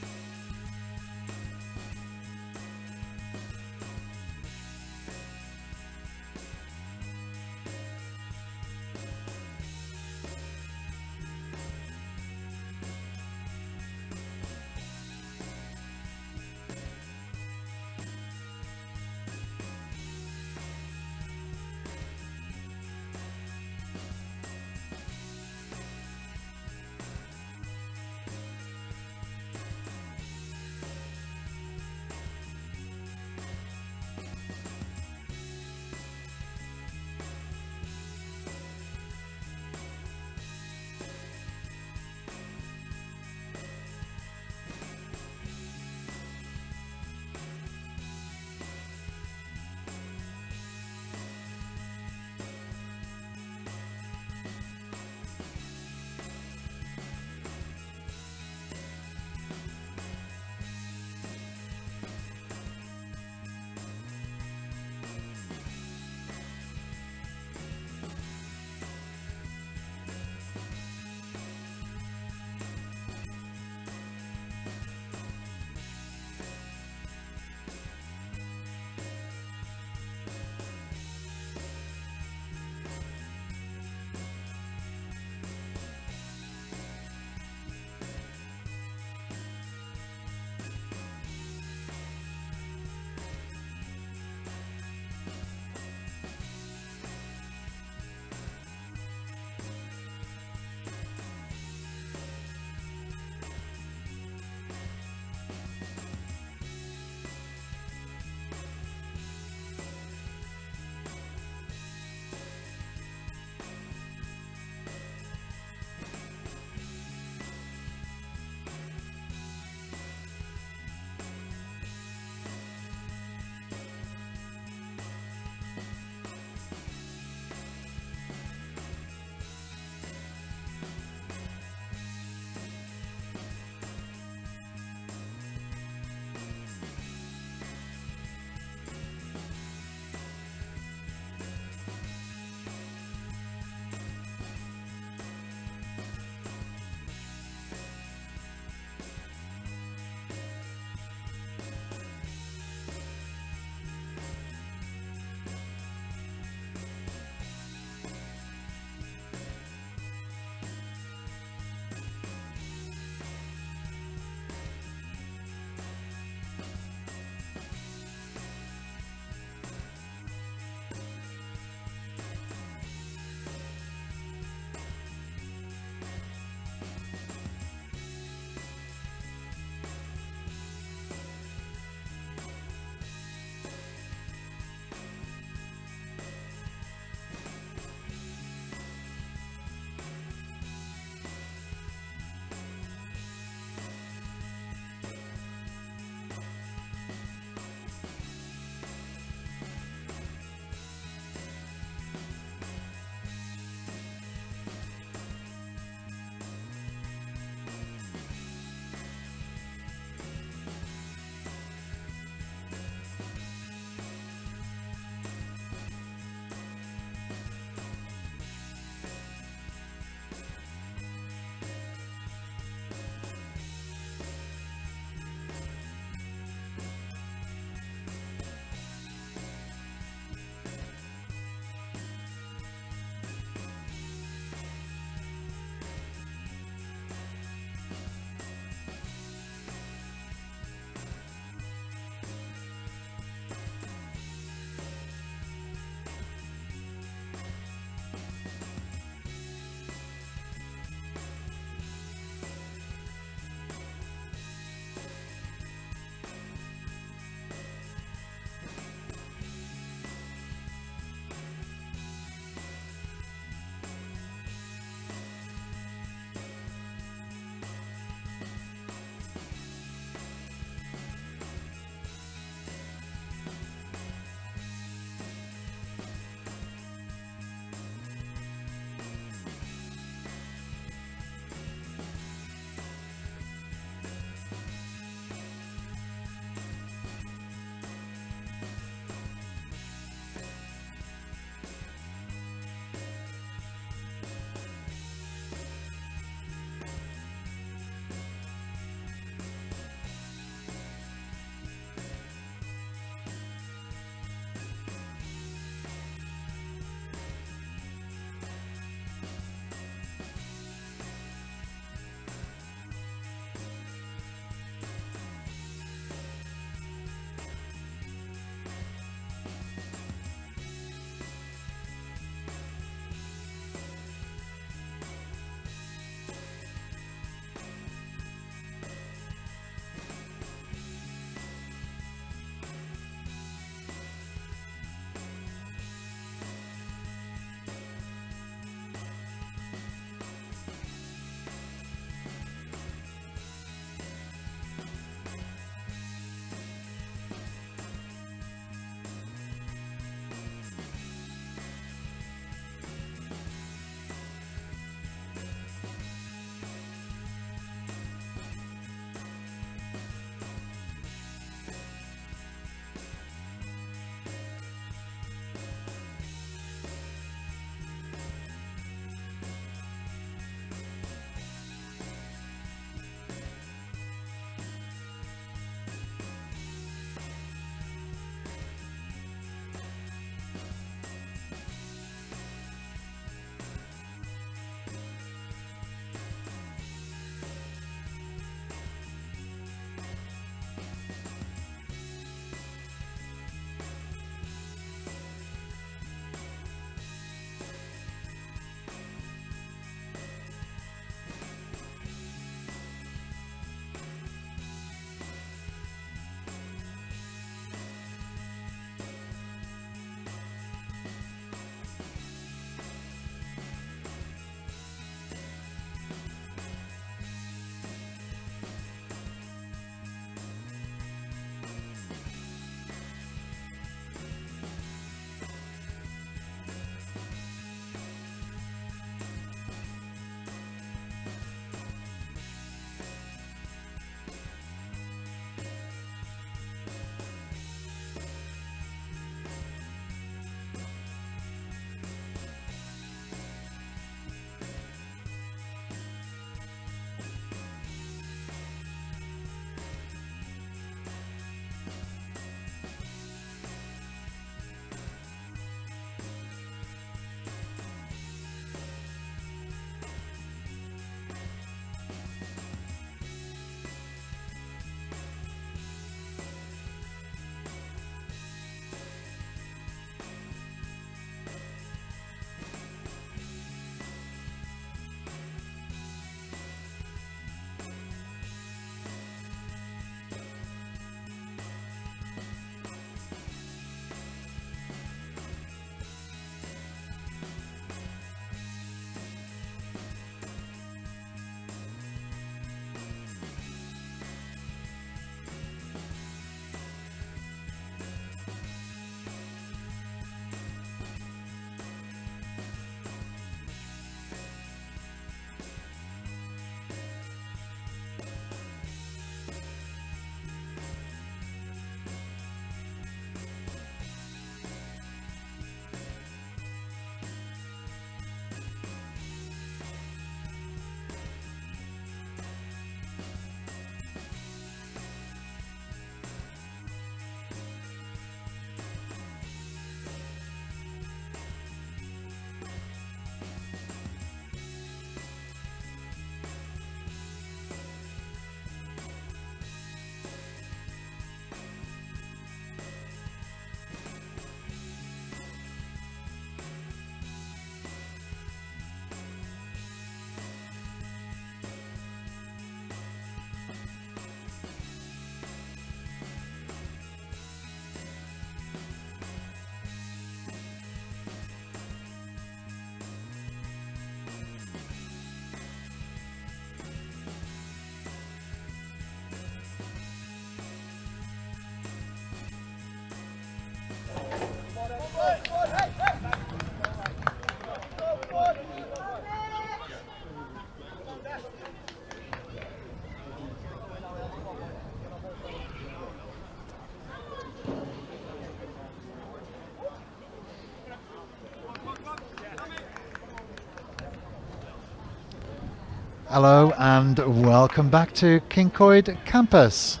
Hello and welcome back to Kincoid Campus.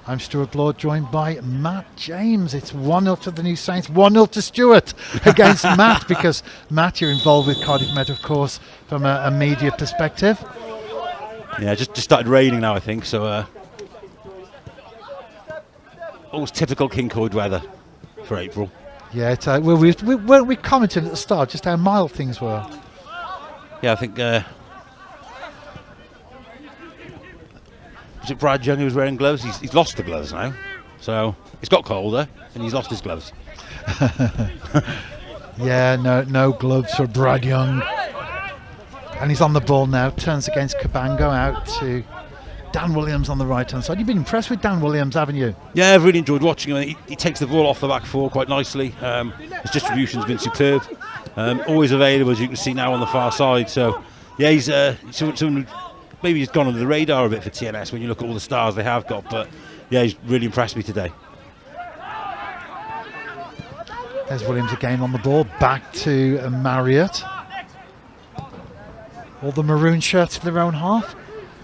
I'm Stuart Lord, joined by Matt James. It's 1-0 to the New Saints, 1-0 to Stuart against Matt, because Matt, you're involved with Cardiff Met, of course, from a media perspective. Yeah, just started raining now, I think, so always typical Kincoid weather for April. Yeah, we commented at the start just how mild things were. Yeah, I think was it Brad Young who was wearing gloves? He's lost the gloves now, so it's got colder and he's lost his gloves. Yeah, no gloves for Brad Young. And he's on the ball now, turns against Cabango, out to Dan Williams on the right hand side. You've been impressed with Dan Williams, haven't you? Yeah, I've really enjoyed watching him. He takes the ball off the back four quite nicely. His distribution's been superb. Always available, as you can see now on the far side. So yeah, he's someone maybe he's gone under the radar a bit for TNS when you look at all the stars they have got, but yeah, he's really impressed me today. There's Williams again on the ball, back to Marriott. All the maroon shirts for their own half.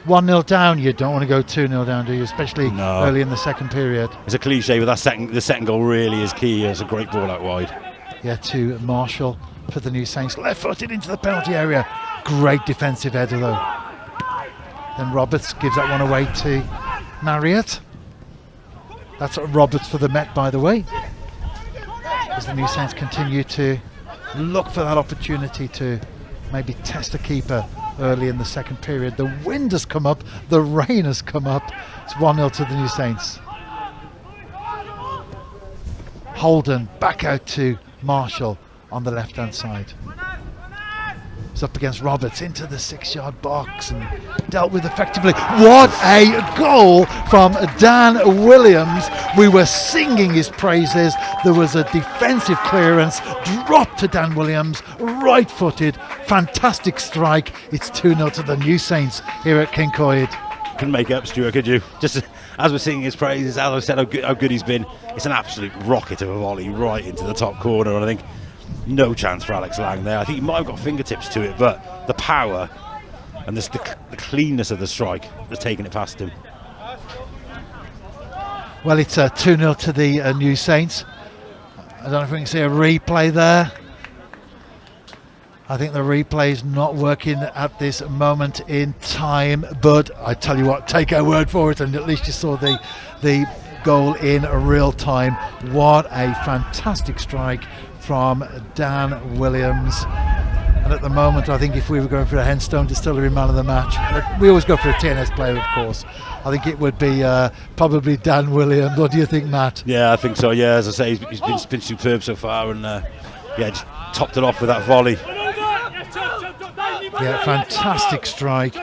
1-0 down, you don't want to go 2-0 down, do you? Especially early in the second period. It's a cliche, but the second goal really is key. It's a great ball out wide. Yeah, to Marshall for the New Saints, left-footed into the penalty area. Great defensive header though. Then Roberts gives that one away to Marriott. That's Roberts for the Met, by the way. As the New Saints continue to look for that opportunity to maybe test the keeper early in the second period. The wind has come up, the rain has come up. It's 1-0 to the New Saints. Holden back out to Marshall on the left-hand side. He's up against Roberts into the 6-yard box and dealt with effectively. What a goal from Dan Williams. We were singing his praises. There was a defensive clearance, drop to Dan Williams, right-footed, fantastic strike. It's 2-0 to the New Saints here at Kincoid. Couldn't make it up, Stuart, could you? Just as we're singing his praises, as I said how good he's been, it's an absolute rocket of a volley right into the top corner, and I think no chance for Alex Lang there. I think he might have got fingertips to it, but the power and the cleanness of the strike has taken it past him. Well, it's 2-0 to the New Saints. I don't know if we can see a replay there. I think the replay is not working at this moment in time, but I tell you what, take our word for it, and at least you saw the goal in real time. What a fantastic strike from Dan Williams. And at the moment, I think if we were going for a Henstone Distillery man of the match, we always go for a TNS player, of course. I think it would be probably Dan Williams. What do you think, Matt? Yeah, I think so. Yeah, as I say, he's been superb so far, and yeah, just topped it off with that volley. Yeah, fantastic strike.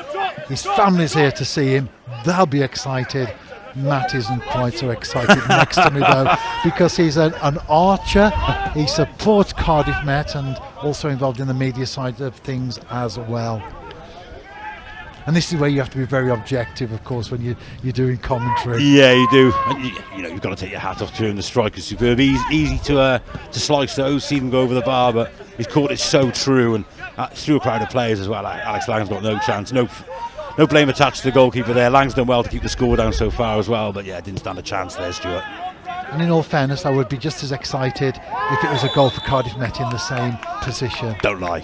His family's here to see him. They'll be excited. Matt isn't quite so excited next to me though, because he's an archer. He supports Cardiff Met and also involved in the media side of things as well. And this is where you have to be very objective, of course, when you're doing commentary. Yeah, you do. And you've got to take your hat off to him. The strike is superb. Easy to slice those, see them go over the bar, but he's caught it so true, and through a crowd of players as well. Alex Lang's got no chance. No blame attached to the goalkeeper there. Lang's done well to keep the score down so far as well, but yeah, didn't stand a chance there, Stuart. And in all fairness, I would be just as excited if it was a goal for Cardiff Met in the same position. Don't lie.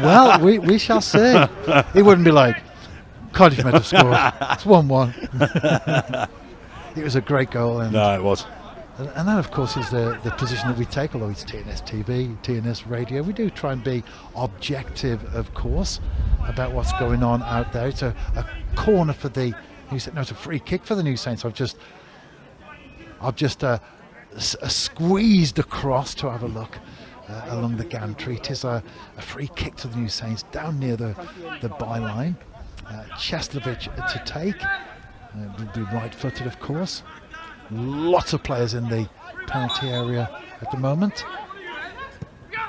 Well, we shall see. It wouldn't be like Cardiff Met have scored. It's 1-1. It was a great goal. And no, it was. And that, of course, is the position that we take, although it's TNS TV, TNS Radio. We do try and be objective, of course, about what's going on out there. It's a corner for the New Saints. No, it's a free kick for the New Saints. I've just squeezed across to have a look along the gantry. It is a free kick to the New Saints down near the byline. Cheslovich to take. Will be right-footed, of course. Lots of players in the penalty area at the moment.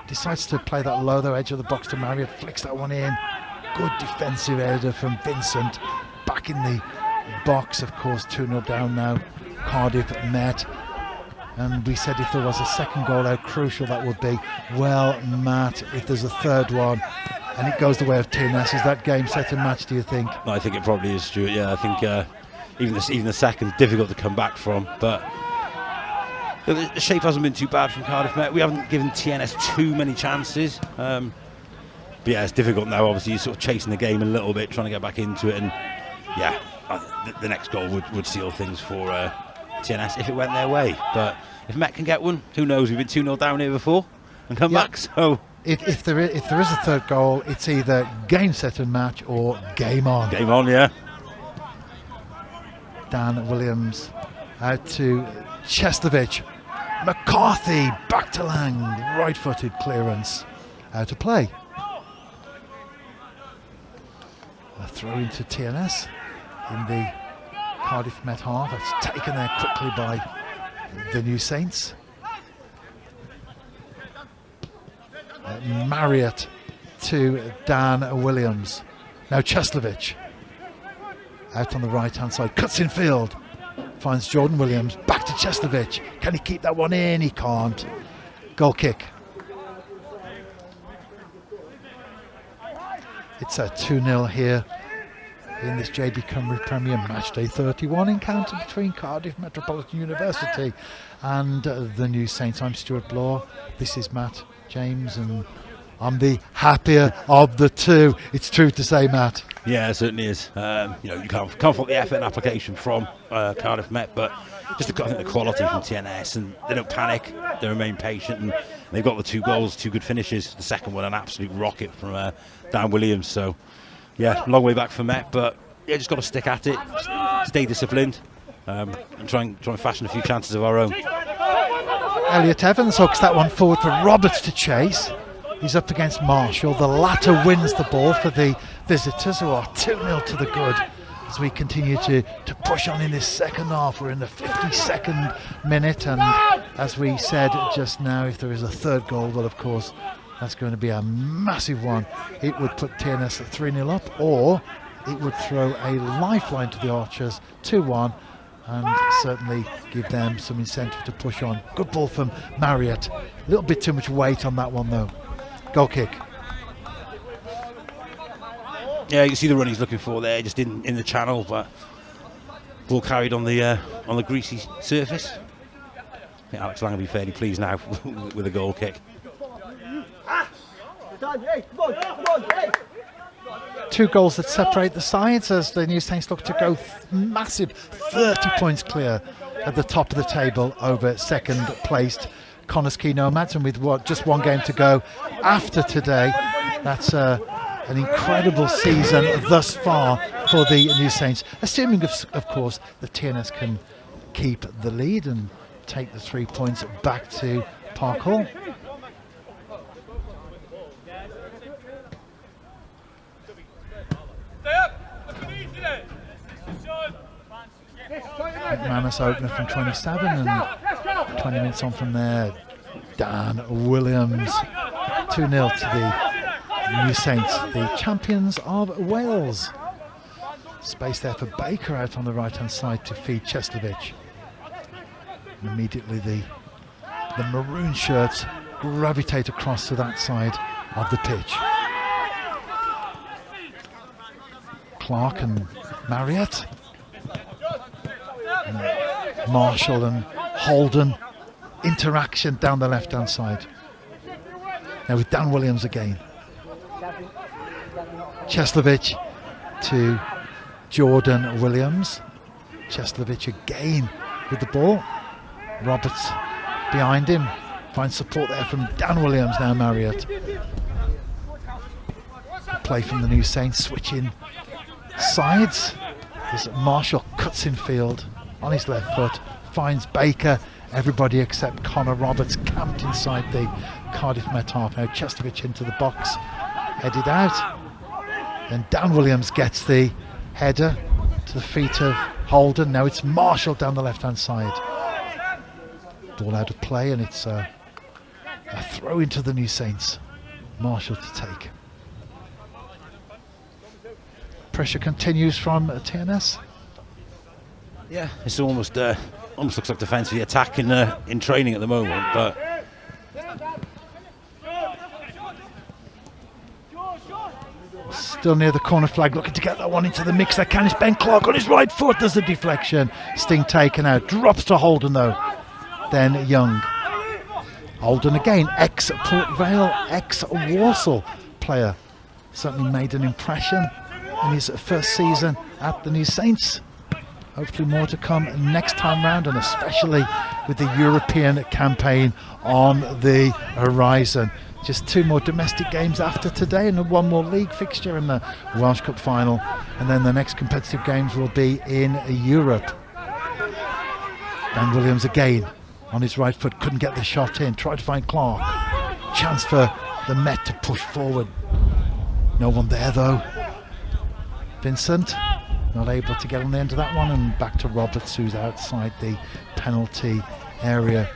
Decides to play that low, though, edge of the box to Marriott. Flicks that one in. Good defensive header from Vincent. Back in the box, of course. 2-0 down now. Cardiff Met. And we said if there was a second goal, how crucial that would be. Well, Matt, if there's a third one, and it goes the way of TNS. Is that game set and match, do you think? I think it probably is, Stuart. Yeah, I think even the second is difficult to come back from, but the shape hasn't been too bad from Cardiff Met. We haven't given TNS too many chances. But yeah, it's difficult now. Obviously, you're sort of chasing the game a little bit, trying to get back into it, and yeah, the next goal would seal things for TNS if it went their way. But if Met can get one, who knows? We've been 2-0 down here before and come back, so... If there is a third goal, it's either game set and match or game on. Game on, yeah. Dan Williams out to Chestovich. McCarthy back to Lang. Right-footed clearance. Out of play. A throw into TNS in the Cardiff Met half. That's taken there quickly by the New Saints. Marriott to Dan Williams. Now Cheslovich out on the right hand side, cuts in field, finds Jordan Williams, back to Cheslovich. Can he keep that one in? He can't. Goal kick. It's a 2-0 here in this JD Cymru Premier Matchday 31 encounter between Cardiff Metropolitan University and the New Saints. I'm Stuart Bloor. This is Matt James, and I'm the happier of the two. It's true to say, Matt. Yeah, it certainly is. You can't fault the effort and application from Cardiff Met, but just I think the quality from TNS, and they don't panic, they remain patient, and they've got the 2 goals, 2 good finishes. The second one, an absolute rocket from Dan Williams. So, yeah, long way back for Met, but yeah, just got to stick at it, stay disciplined, and try and fashion a few chances of our own. Elliot Evans hooks that one forward for Roberts to chase. He's up against Marshall. The latter wins the ball for the visitors, who are 2-0 to the good as we continue to push on in this second half. We're in the 52nd minute, and as we said just now, if there is a third goal, well, of course, that's going to be a massive one. It would put TNS at 3-0 up, or it would throw a lifeline to the Archers, 2-1, and certainly give them some incentive to push on. Good ball from Marriott. A little bit too much weight on that one, though. Goal kick. Yeah, you can see the run he's looking for there, just in the channel, but ball carried on the greasy surface. I think Alex Lang will be fairly pleased now with a goal kick. 2 goals that separate the sides as the New Saints look to go massive 30 points clear at the top of the table over second placed Connah's Quay Nomads, and with just 1 game to go after today, that's an incredible season thus far for the New Saints, assuming of course that TNS can keep the lead and take the 3 points back to Park Hall. McManus opener from 27, and 20 minutes on from there, Dan Williams. 2-0 to the New Saints, the champions of Wales. Space there for Baker out on the right hand side to feed Cheslovich. And immediately the maroon shirts gravitate across to that side of the pitch. Clark and Marriott. Marshall and Holden, interaction down the left hand side. Now with Dan Williams again. Cheslovich to Jordan Williams. Cheslovich again with the ball. Roberts behind him, finds support there from Dan Williams. Now Marriott. Play from the New Saints, switching sides as Marshall cuts in field on his left foot, finds Baker. Everybody except Connor Roberts camped inside the Cardiff Met half. Now Chestovich into the box, headed out, and Dan Williams gets the header to the feet of Holden. Now it's Marshall down the left hand side. Ball out of play, and it's a throw into the New Saints. Marshall to take. Pressure continues from TNS. Yeah, it's almost looks like defensive attack in training at the moment, but Still near the corner flag, looking to get that one into the mix. There can. It's Ben Clark on his right foot. There's a deflection. Sting taken out. Drops to Holden though. Then Young. Holden again, ex-Port Vale, ex-Walsall player. Certainly made an impression in his first season at the New Saints. Hopefully more to come next time round, and especially with the European campaign on the horizon. Just 2 more domestic games after today, and 1 more league fixture in the Welsh Cup final, and then the next competitive games will be in Europe. Dan Williams again on his right foot, couldn't get the shot in, tried to find Clark. Chance for the Met to push forward. No one there though. Vincent not able to get on the end of that one, and back to Roberts, who's outside the penalty area.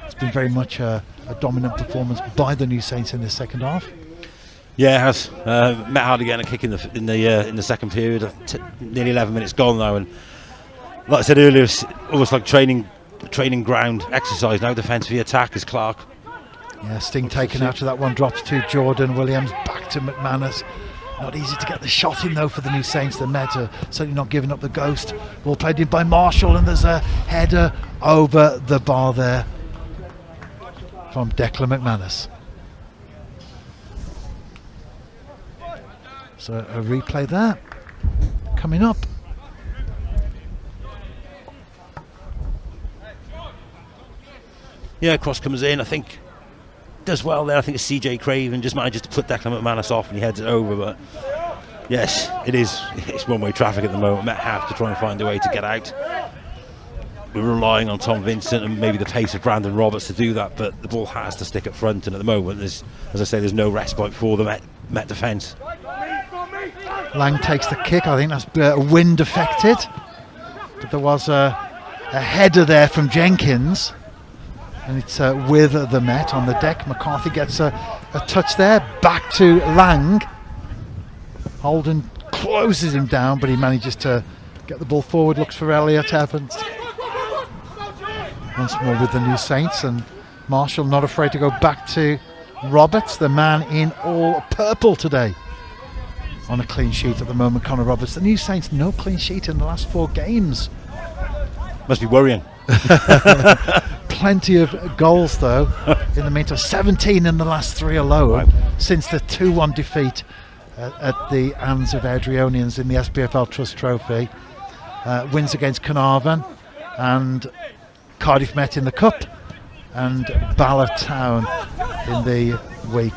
It's been very much a dominant performance by the New Saints in the second half. Yeah, it has. Met Hardy getting a kick in the second period. Nearly 11 minutes gone now, and like I said earlier, it's almost like training ground exercise now. Defence v attack is Clark. Yeah, Sting taken out of that one, drops to Jordan Williams, back to McManus. Not easy to get the shot in though for the New Saints. The Met are certainly not giving up the ghost. Ball played in by Marshall, and there's a header over the bar there from Declan McManus. So a replay there coming up. Yeah, cross comes in, I think does well there. I think it's CJ Craven just manages to put Declan McManus off and he heads it over, but yes, it's one-way traffic at the moment. Met have to try and find a way to get out. We're relying on Tom Vincent and maybe the pace of Brandon Roberts to do that, but the ball has to stick up front, and at the moment there's, as I say, there's no respite for the Met defence. Lang takes the kick. I think that's wind affected, but there was a header there from Jenkins, and it's with the Met on the deck. McCarthy gets a touch there, back to Lang. Holden closes him down, but he manages to get the ball forward, looks for Elliot Evans. Once more with the New Saints, and Marshall not afraid to go back to Roberts, the man in all purple today. On a clean sheet at the moment, Connor Roberts. The New Saints, no clean sheet in the last 4 games. Must be worrying. Plenty of goals though in the meantime. 17 in the last 3 alone, right, since the 2-1 defeat at the hands of Adrionians in the SPFL Trust Trophy. Wins against Carnarvon and Cardiff Met in the Cup, and Bala Town in the week.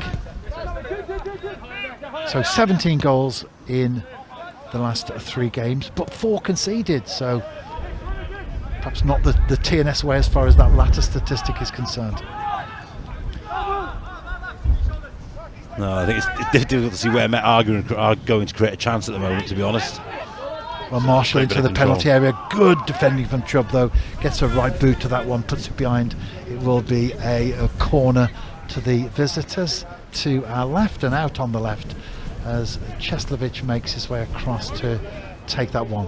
So 17 goals in the last 3 games, but 4 conceded, so perhaps not the TNS way as far as that latter statistic is concerned. No, I think it's difficult to see where Met are going to create a chance at the moment, to be honest. Well, Marshall into the penalty area. Good defending from Chubb though. Gets a right boot to that one, puts it behind. It will be a corner to the visitors to our left, and out on the left as Cheslovich makes his way across to take that one.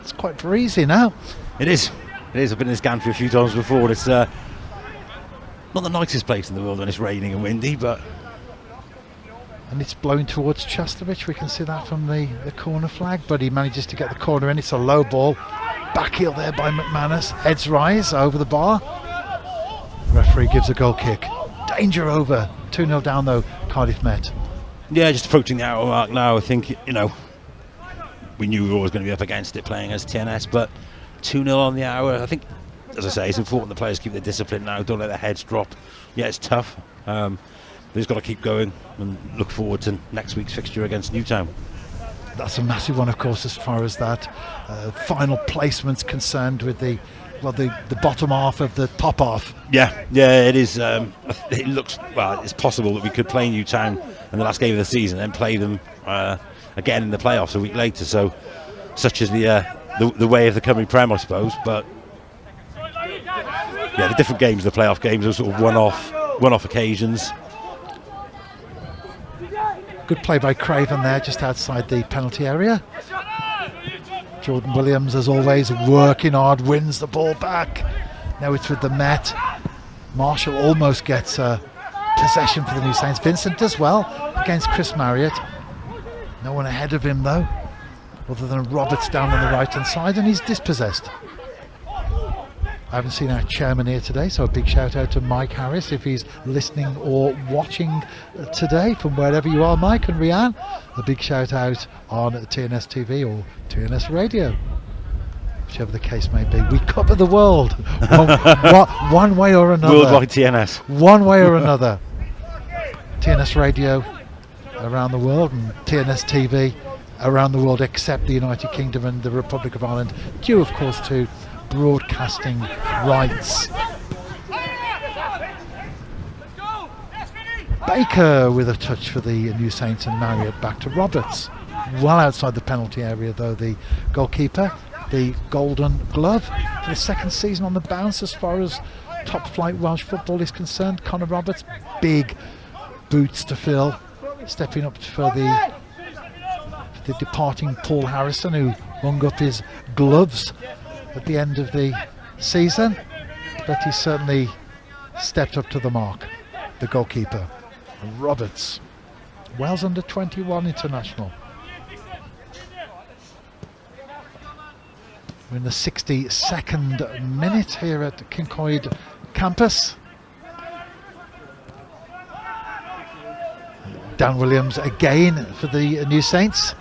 It's quite breezy now. It is. It is. I've been in this gantry a few times before, and it's not the nicest place in the world when it's raining and windy, but... And it's blowing towards Cheslovich. We can see that from the corner flag, but he manages to get the corner in. It's a low ball. Back heel there by McManus. Heads rise over the bar. Referee gives a goal kick. Danger over. 2-0 down though, Cardiff Met. Yeah, just approaching the hour mark now. I think, we knew we were always going to be up against it playing as TNS, but 2-0 on the hour. I think, as I say, it's important the players keep their discipline now. Don't let their heads drop. Yeah, it's tough. They've just got to keep going and look forward to next week's fixture against Newtown. That's a massive one, of course, as far as that final placement's concerned, with the bottom half of the top half. Yeah, it is. It looks, well, it's possible that we could play Newtown in the last game of the season and play them again in the playoffs a week later. So, such is the way of the coming Prem, I suppose. But yeah, the different games, the playoff games, are sort of one-off occasions. Good play by Craven there, just outside the penalty area. Jordan Williams, as always, working hard, wins the ball back. Now it's with the Met. Marshall almost gets possession for the New Saints. Vincent does well against Chris Marriott. No one ahead of him though, other than Roberts down on the right hand side, and he's dispossessed. I haven't seen our chairman here today, so a big shout out to Mike Harris if he's listening or watching today from wherever you are, Mike, and Rianne. A big shout out on TNS TV or TNS Radio, whichever the case may be. We cover the world one way or another. Worldwide TNS. One way or another. TNS Radio around the world and TNS TV around the world, except the United Kingdom and the Republic of Ireland, due of course to broadcasting rights. Baker with a touch for the New Saints, and Marriott back to Roberts. Well outside the penalty area though, the goalkeeper. The Golden Glove for the second season on the bounce as far as top flight Welsh football is concerned. Connor Roberts, big boots to fill, stepping up for the departing Paul Harrison, who hung up his gloves at the end of the season, but he certainly stepped up to the mark, the goalkeeper. Roberts, Wales under 21 international. We're in the 62nd minute here at Kincoid campus. Dan Williams again for the New Saints.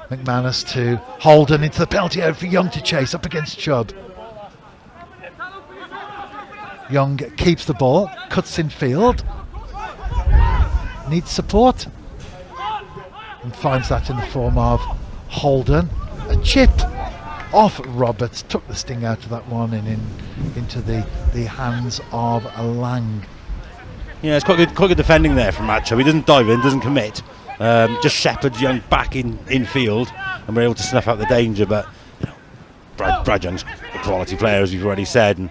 McManus to Holden into the penalty area for Young to chase up against Chubb. Young keeps the ball, cuts in field, needs support, and finds that in the form of Holden. A chip off Roberts, took the sting out of that one and into the hands of Lang. Yeah, it's quite good defending there from Macho. He doesn't dive in, doesn't commit. Just shepherds Young back in field, and we're able to snuff out the danger. But you know, Brad Young's a quality player, as we've already said, and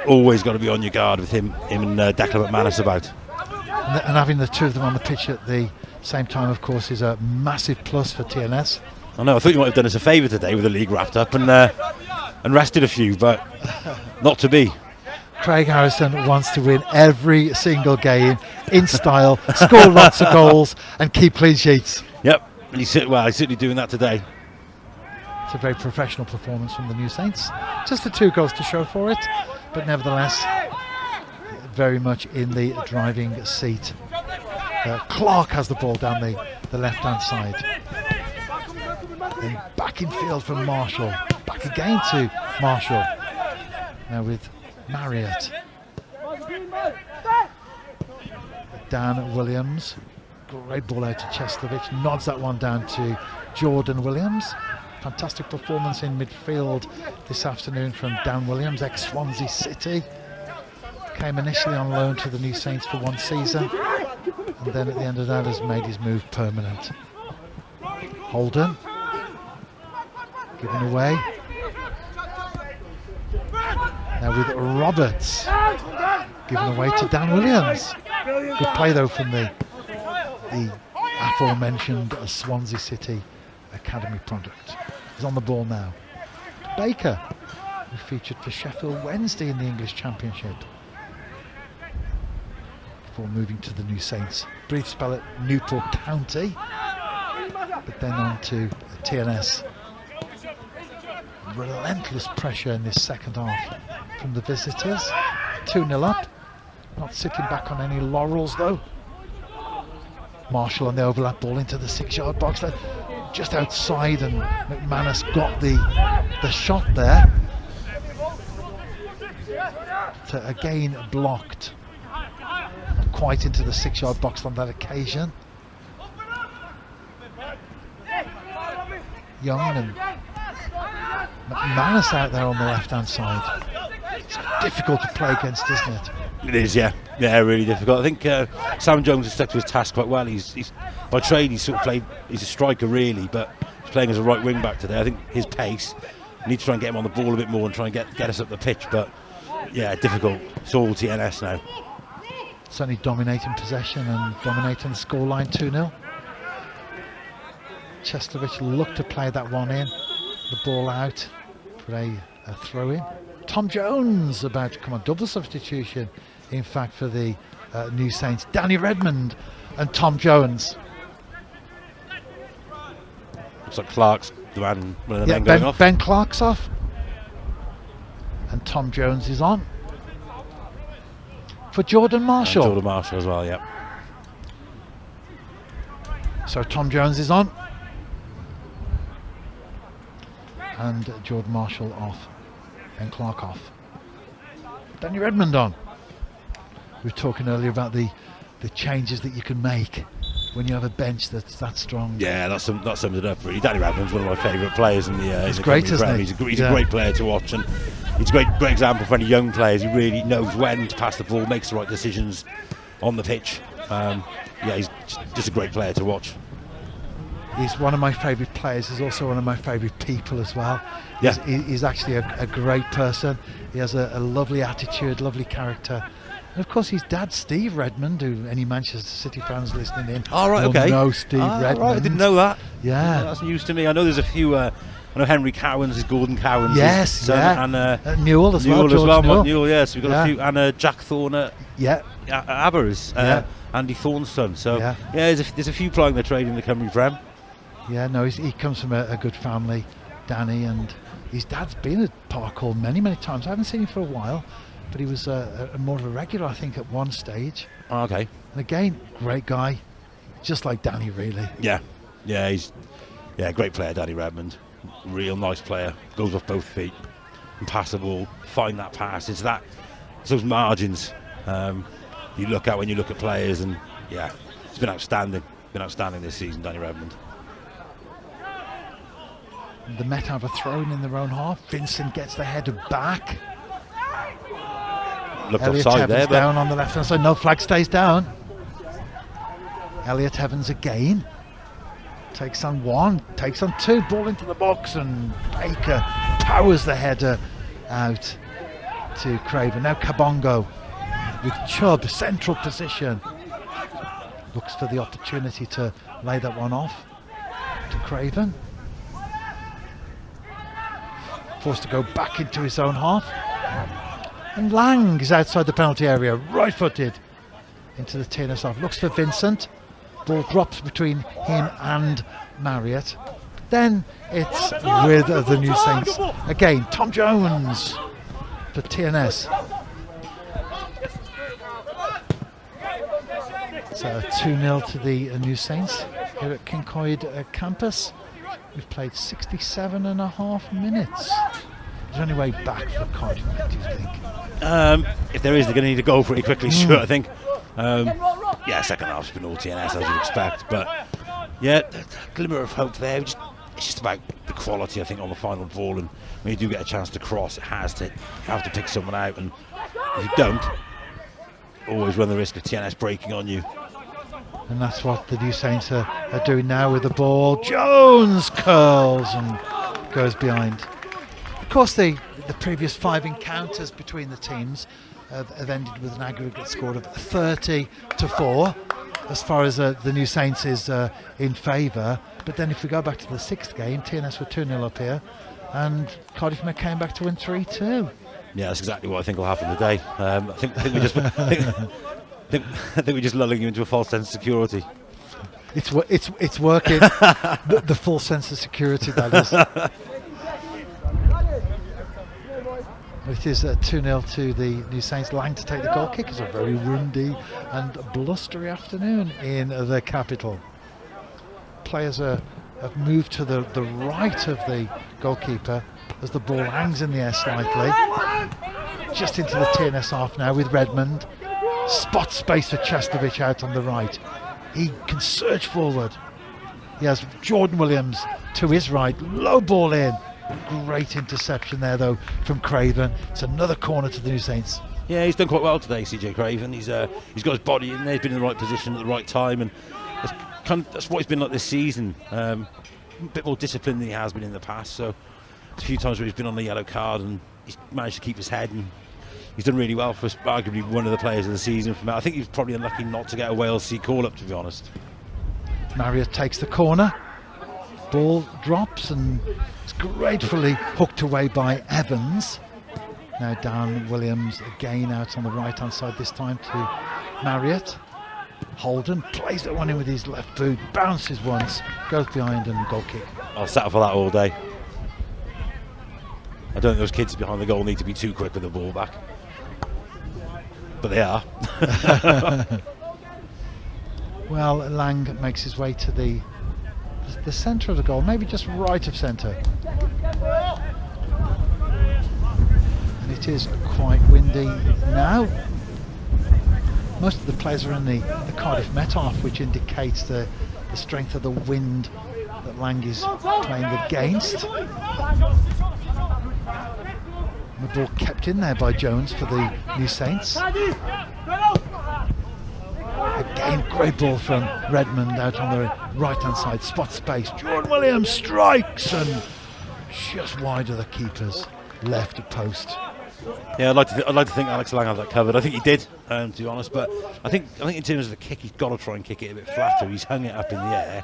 always got to be on your guard with him and Declan McManus about. And having the two of them on the pitch at the same time, of course, is a massive plus for TNS. I know. I thought you might have done us a favour today with the league wrapped up and rested a few, but not to be. Craig Harrison wants to win every single game in style, score lots of goals and keep clean sheets. Yep, and he's certainly doing that today. It's a very professional performance from the New Saints. Just the 2 goals to show for it, but nevertheless very much in the driving seat. Clark has the ball down the left-hand side. Then back in field from Marshall. Back again to Marshall. Now with Marriott. Dan Williams. Great ball out to Cheslovich. Nods that one down to Jordan Williams. Fantastic performance in midfield this afternoon from Dan Williams, ex-Swansea City. Came initially on loan to the New Saints for 1 season, and then at the end of that has made his move permanent. Holden. Given away. Now with Roberts. Given away to Dan Williams. Good play though from the aforementioned Swansea City Academy product. He's on the ball now. Baker, who featured for Sheffield Wednesday in the English Championship, before moving to the New Saints. Brief spell at Newport County, but then on to TNS. Relentless pressure in this second half from the visitors. 2-0 up. Not sitting back on any laurels though. Marshall on the overlap ball into the 6-yard box. Just outside, and McManus got the shot there. To again blocked. Not quite into the 6-yard box on that occasion. Young and McManus out there on the left-hand side. It's difficult to play against, isn't it? It is, yeah, really difficult. I think Sam Jones has stuck to his task quite well. He's by trade he's a striker really, but he's playing as a right wing back today. I think his pace, we need to try and get him on the ball a bit more and try and get us up the pitch. But yeah, difficult. It's all TNS now. Certainly dominating possession and dominating the scoreline 2-0. Chestovich looked to play that one in. The ball out for a throw in. Tom Jones about to come on. Double substitution, in fact, for the New Saints. Danny Redmond and Tom Jones. Looks like Clark's the man, one of the men going off. Ben Clark's off. And Tom Jones is on. For Jordan Marshall. And Jordan Marshall as well, yeah. So Tom Jones is on. And Jordan Marshall off. Ben Clark off. Danny Redmond on. We were talking earlier about the changes that you can make when you have a bench that's that strong. Yeah, that sums it up really. Danny Redmond's one of my favourite players in the. He's great, isn't he? He's a great player to watch, and he's a great example for any young players. He really knows when to pass the ball, makes the right decisions on the pitch. Yeah, he's just a great player to watch. He's one of my favourite players. He's also one of my favourite people as well. Yeah. He's actually a great person. He has a lovely attitude, lovely character. And of course, his dad, Steve Redmond, who any Manchester City fans listening in will know Steve Redmond. Right, I didn't know that. Yeah. That's news to me. I know there's a few. I know Henry Cowans is Gordon Cowans. Yes, son, and Newell as well. Mark Newell, yes. We've got a few. And Jack Thorne at Abbers, Andy Thorne's son. So, there's a few plying their trade in the Cymru Prem. Yeah, no, he comes from a good family, Danny, and his dad's been at Park Hall many times. I haven't seen him for a while, but he was more of a regular, I think, at one stage. Oh, okay. And again, great guy, just like Danny, really. Yeah, he's great player, Danny Redmond. Real nice player. Goes off both feet, and pass the ball, find that pass. It's those margins you look at when you look at players, and it's been outstanding. This season, Danny Redmond. The Met have a throw in their own half. Vincent gets the header back. Looked Elliot offside Evans there, but down on the left hand side. No, flag stays down. Elliot Evans again. Takes on one, takes on two. Ball into the box, and Baker powers the header out to Craven. Now Kabongo with Chubb, central position. Looks for the opportunity to lay that one off to Craven. Forced to go back into his own half. And Lang is outside the penalty area, right-footed into the TNS half. Looks for Vincent. Ball drops between him and Marriott. Then it's with the New Saints. Again, Tom Jones for TNS. So 2-0 to the New Saints here at Kincoid campus. We've played 67.5 minutes. Is there any way back for Cardiff, do you think? If there is, they're going to need a goal pretty quickly, sure, I think. Second half's been all TNS, as you'd expect. But, a glimmer of hope there. It's just about the quality, I think, on the final ball. And when you do get a chance to cross, you have to pick someone out. And if you don't, always run the risk of TNS breaking on you. And that's what the New Saints are doing now with the ball. Jones curls and goes behind. Of course, the previous 5 encounters between the teams have ended with an aggregate score of 30-4. As far as the New Saints is in favour. But then if we go back to the 6th game, TNS were 2-0 up here, and Cardiff Met came back to win 3-2. Yeah, that's exactly what I think will happen today. I think we just. I think we're just lulling you into a false sense of security. It's working. the full sense of security, that is. It is 2-0 to the New Saints. Lang to take the goal kick. It's a very windy and blustery afternoon in the capital. Players have moved to the right of the goalkeeper as the ball hangs in the air slightly. Just into the TNS half now with Redmond. Spot space for Chestovich out on the right. He can surge forward. He has Jordan Williams to his right. Low ball in. Great interception there though from Craven. It's another corner to the New Saints. Yeah, he's done quite well today, CJ Craven. He's got his body in there. He's been in the right position at the right time, and that's what he's been like this season. A bit more disciplined than he has been in the past. So a few times where he's been on the yellow card, and he's managed to keep his head, and he's done really well for arguably one of the players of the season. I think he's probably unlucky not to get a Wales C call-up, to be honest. Marriott takes the corner. Ball drops and it's gratefully hooked away by Evans. Now Dan Williams again out on the right hand side, this time to Marriott. Holden plays that one in with his left boot, bounces once, goes behind and goal kick. I'll settle for that all day. I don't think those kids behind the goal need to be too quick with the ball back. But they are. Well, Lang makes his way to the centre of the goal, maybe just right of centre. And it is quite windy now. Most of the players are in the Cardiff Met half, which indicates the strength of the wind that Lang is playing against. The ball kept in there by Jones for the New Saints. Again, great ball from Redmond out on the right hand side, spot space. Jordan Williams strikes and just wide of the keeper's left post. Yeah, I'd like to think Alex Lang had that covered. I think he did, to be honest. But I think in terms of the kick, he's got to try and kick it a bit flatter. He's hung it up in the air.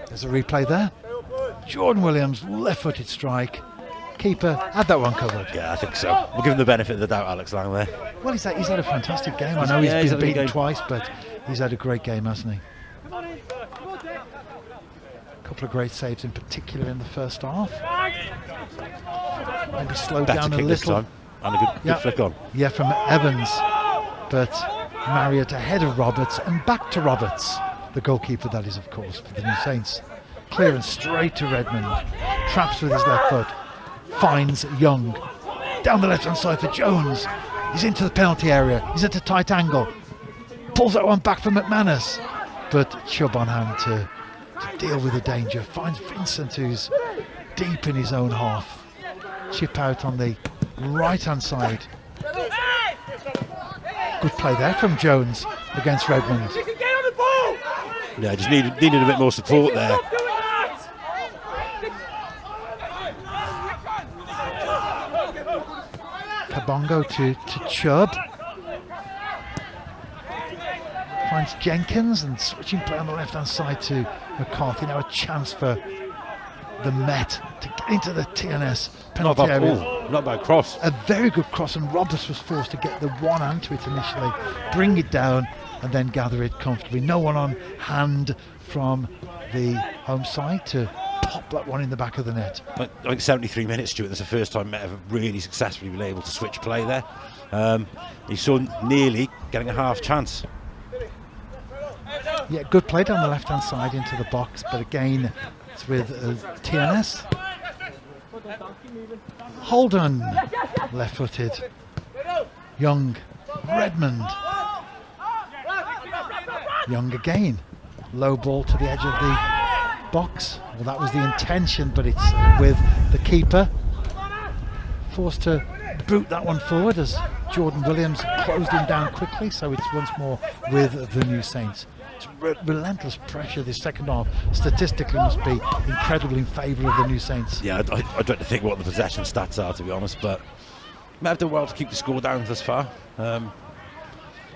There's a replay there. Jordan Williams, left-footed strike. Keeper had that one covered. Yeah, I think so. We'll give him the benefit of the doubt, Alex Lang there. Well, he's had a fantastic game. I know he's been beaten twice, but he's had a great game, hasn't he? A couple of great saves in particular in the first half. Maybe slowed down a little. And a good flick on. Yeah, from Evans. But Marriott ahead of Roberts and back to Roberts. The goalkeeper, that is, of course, for the New Saints. Clearance straight to Redmond. Traps with his left foot. Finds Young. Down the left-hand side for Jones. He's into the penalty area. He's at a tight angle. Pulls that one back for McManus. But Chubb on hand to deal with the danger. Finds Vincent, who's deep in his own half. Chip out on the right-hand side. Good play there from Jones against Redmond. Yeah, just needed a bit more support there. Kabongo to Chubb. Finds Jenkins and switching play on the left-hand side to McCarthy. Now a chance for the Met to get into the TNS penalty area. Not bad cross. A very good cross, and Roberts was forced to get the one hand to it initially, bring it down and then gather it comfortably. No one on hand from the home side to pop that one in the back of the net. I think 73 minutes, Stuart. That's the first time Met have really successfully been able to switch play there. He saw nearly getting a half chance. Yeah, good play down the left-hand side into the box, but again, it's with TNS. Holden, left-footed. Young, Redmond. Young again. Low ball to the edge of the box. Well, that was the intention, but it's with the keeper. Forced to boot that one forward as Jordan Williams closed him down quickly, so it's once more with the New Saints. It's relentless pressure this second half. Statistically must be incredibly in favour of the New Saints. Yeah, I don't think what the possession stats are, to be honest, but Met have done well to keep the score down thus far.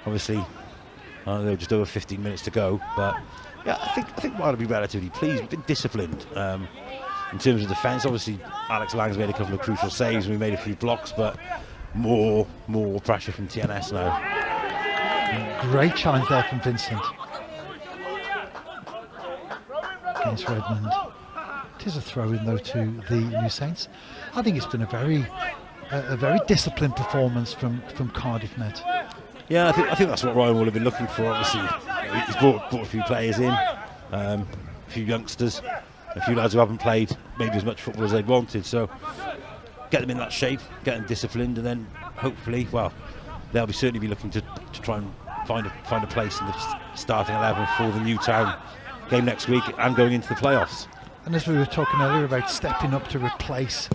Obviously, there were just over 15 minutes to go, but yeah, I think we'll be relatively pleased. We've been disciplined in terms of defence. Obviously, Alex Lang's made a couple of crucial saves and we made a few blocks, but more pressure from TNS now. Great challenge there from Vincent against Redmond. It is a throw-in though to the New Saints. I think it's been a very disciplined performance from Cardiff Met. Yeah, I think that's what Ryan will have been looking for. Obviously, he's brought a few players in, a few youngsters, a few lads who haven't played maybe as much football as they'd wanted. So get them in that shape, get them disciplined, and then hopefully, well, they'll certainly be looking to try and find a place in the starting 11 for the Newtown game next week and going into the playoffs. And as we were talking earlier about stepping up to replace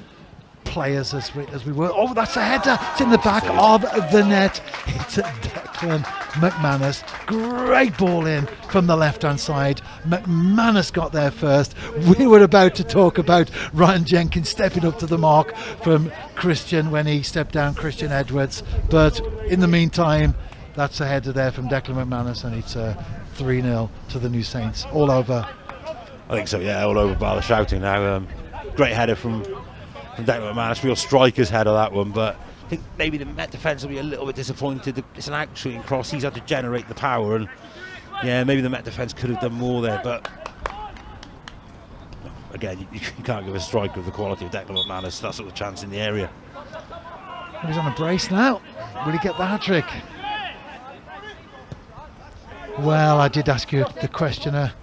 players as we were. Oh, that's a header. It's in the back of the net. It's Declan McManus. Great ball in from the left-hand side. McManus got there first. We were about to talk about Ryan Jenkins stepping up to the mark from Christian when he stepped down Christian Edwards. But in the meantime, that's a header there from Declan McManus, and it's a 3-0 to the New Saints. All over. I think so, yeah, all over by the shouting now. Great header from Declan McManus, real striker's header that one, but I think maybe the Met defence will be a little bit disappointed. It's an out-shooting cross, he's had to generate the power, and yeah, maybe the Met defence could have done more there, but again, you can't give a striker of the quality of Declan McManus that sort of chance in the area. He's on a brace now. Will he get the hat-trick? Well, I did ask you the question a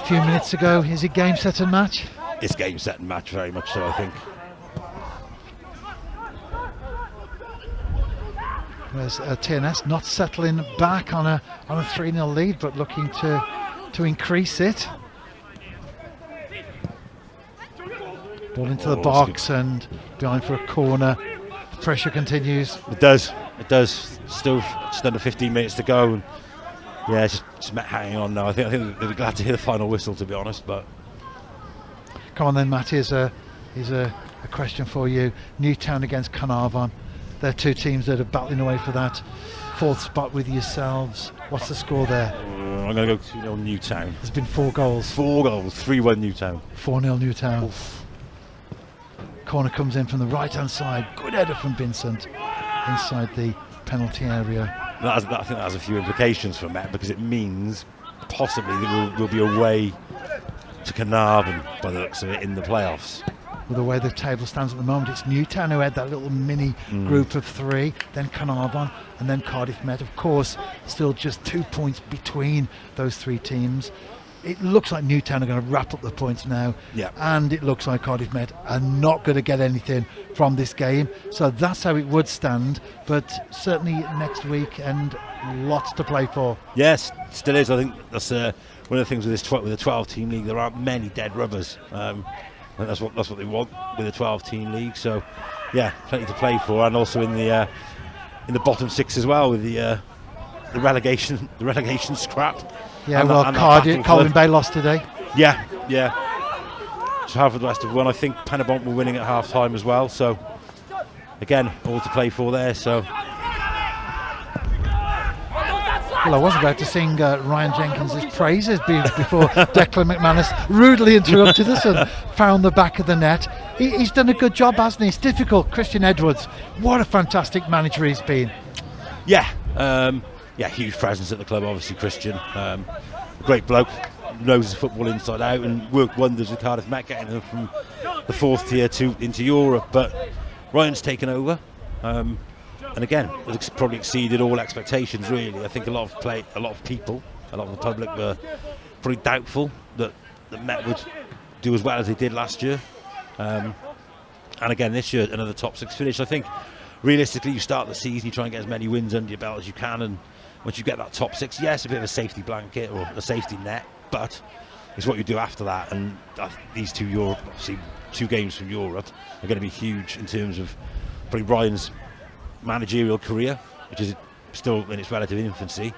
few minutes ago. Is it game, set and match? It's game, set and match, very much so, I think. There's TNS not settling back on a 3-0 lead, but looking to increase it. Ball into the box and behind for a corner. The pressure continues. It does. Still just under 15 minutes to go. And yeah, just Met hanging on now. I think they'll be glad to hear the final whistle, to be honest. But come on then, Matt. Here's a question for you. Newtown against Carnarvon. They're two teams that are battling away for that fourth spot with yourselves. What's the score there? I'm going to go 2-0 Newtown. There's been 4 goals. 4 goals, 3-1 Newtown. 4-0 Newtown. Oof. Corner comes in from the right-hand side. Good header from Vincent inside the penalty area. I think that has a few implications for Met, because it means possibly we'll be away to Carnarvon by the looks of it in the playoffs. With the way the table stands at the moment, it's Newtown who had that little mini group of 3, then Carnarvon, and then Cardiff Met. Of course, still just 2 points between those 3 teams. It looks like Newtown are going to wrap up the points now, and it looks like Cardiff Met are not going to get anything from this game. So that's how it would stand, but certainly next week, and lots to play for. Yes, still is. I think that's one of the things with the 12-team league. There aren't many dead rubbers. I think that's what they want with a 12-team league. So, yeah, plenty to play for, and also in the bottom 6 as well with the relegation scrap. Yeah, well, Colwyn Bay lost today. Yeah. So Halford West have won. I think Penabont were winning at half time as well. So, again, all to play for there. So. Well, I was about to sing Ryan Jenkins' praises before Declan McManus rudely interrupted us and found the back of the net. He's done a good job, hasn't he? It's difficult. Christian Edwards, what a fantastic manager he's been. Yeah, huge presence at the club, obviously, Christian. Great bloke, knows his football inside out, and worked wonders with Cardiff Met, getting them from the 4th tier into Europe. But Ryan's taken over. And again, it's probably exceeded all expectations, really. I think a lot of people, a lot of the public were probably doubtful that Met would do as well as they did last year. And again, this year, another top 6 finish. I think, realistically, you start the season, you try and get as many wins under your belt as you can, and once you get that top 6, yes, a bit of a safety blanket or a safety net, but it's what you do after that. And these 2 Europe, obviously 2 games from Europe, are going to be huge in terms of probably Ryan's managerial career, which is still in its relative infancy,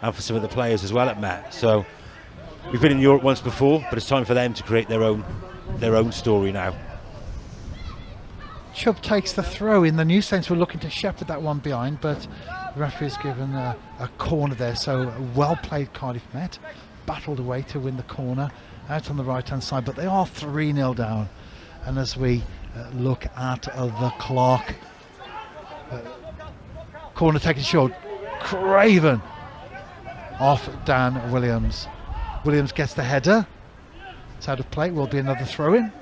and for some of the players as well at Met. So we've been in Europe once before, but it's time for them to create their own story now. Chubb takes the throw in. The New Saints were looking to shepherd that one behind, but the referee's given a corner there. So well played, Cardiff Met. Battled away to win the corner out on the right hand side, but they are 3-0 down. And as we look at the clock, corner taken short. Craven off Dan Williams. Williams gets the header. It's out of play. Will be another throw in.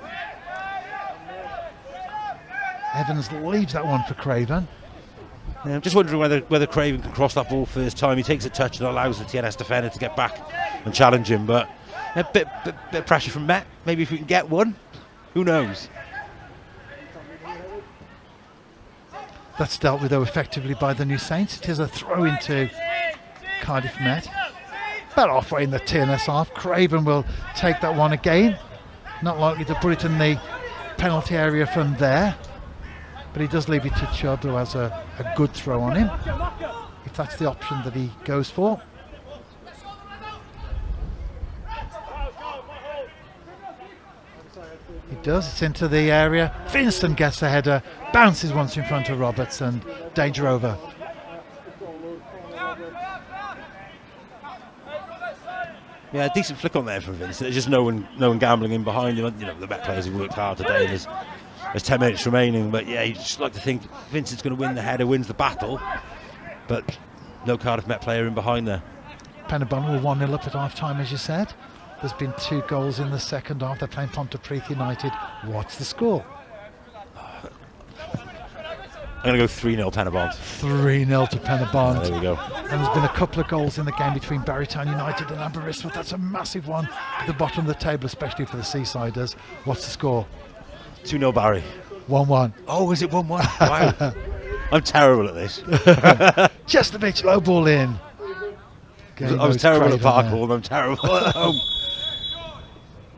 Evans leaves that one for Craven. Yeah, I'm just wondering whether Craven can cross that ball first time. He takes a touch and allows the TNS defender to get back and challenge him. But a bit of pressure from Met. Maybe if we can get one, who knows? That's dealt with, though, effectively by the New Saints. It is a throw into Cardiff Met. About halfway in the TNS half. Craven will take that one again. Not likely to put it in the penalty area from there. But he does leave it to Chubb, who has a good throw on him, if that's the option that he goes for. He does. It's into the area. Vincent gets the header, bounces once in front of Roberts, and danger over. Yeah, decent flick on there from Vincent. There's just no one gambling in behind him. You know, the Met players have worked hard today. There's 10 minutes remaining, but yeah, you just like to think Vincent's going to win the header, wins the battle, but no Cardiff Met player in behind there. Penabon were 1-0 up at half-time, as you said. There's been 2 goals in the second half. They're playing Pontypridd United. What's the score? I'm going to go 3-0 Penabon. 3-0 to Penabon. There we go. And there's been a couple of goals in the game between Barrytown United and Aberystwyth. That's a massive one at the bottom of the table, especially for the Seasiders. What's the score? 2-0 Barry. 1-1. Oh, is it 1-1? Wow. I'm terrible at this. Chestervich, low ball in. I was terrible at Parkball and I'm terrible at home.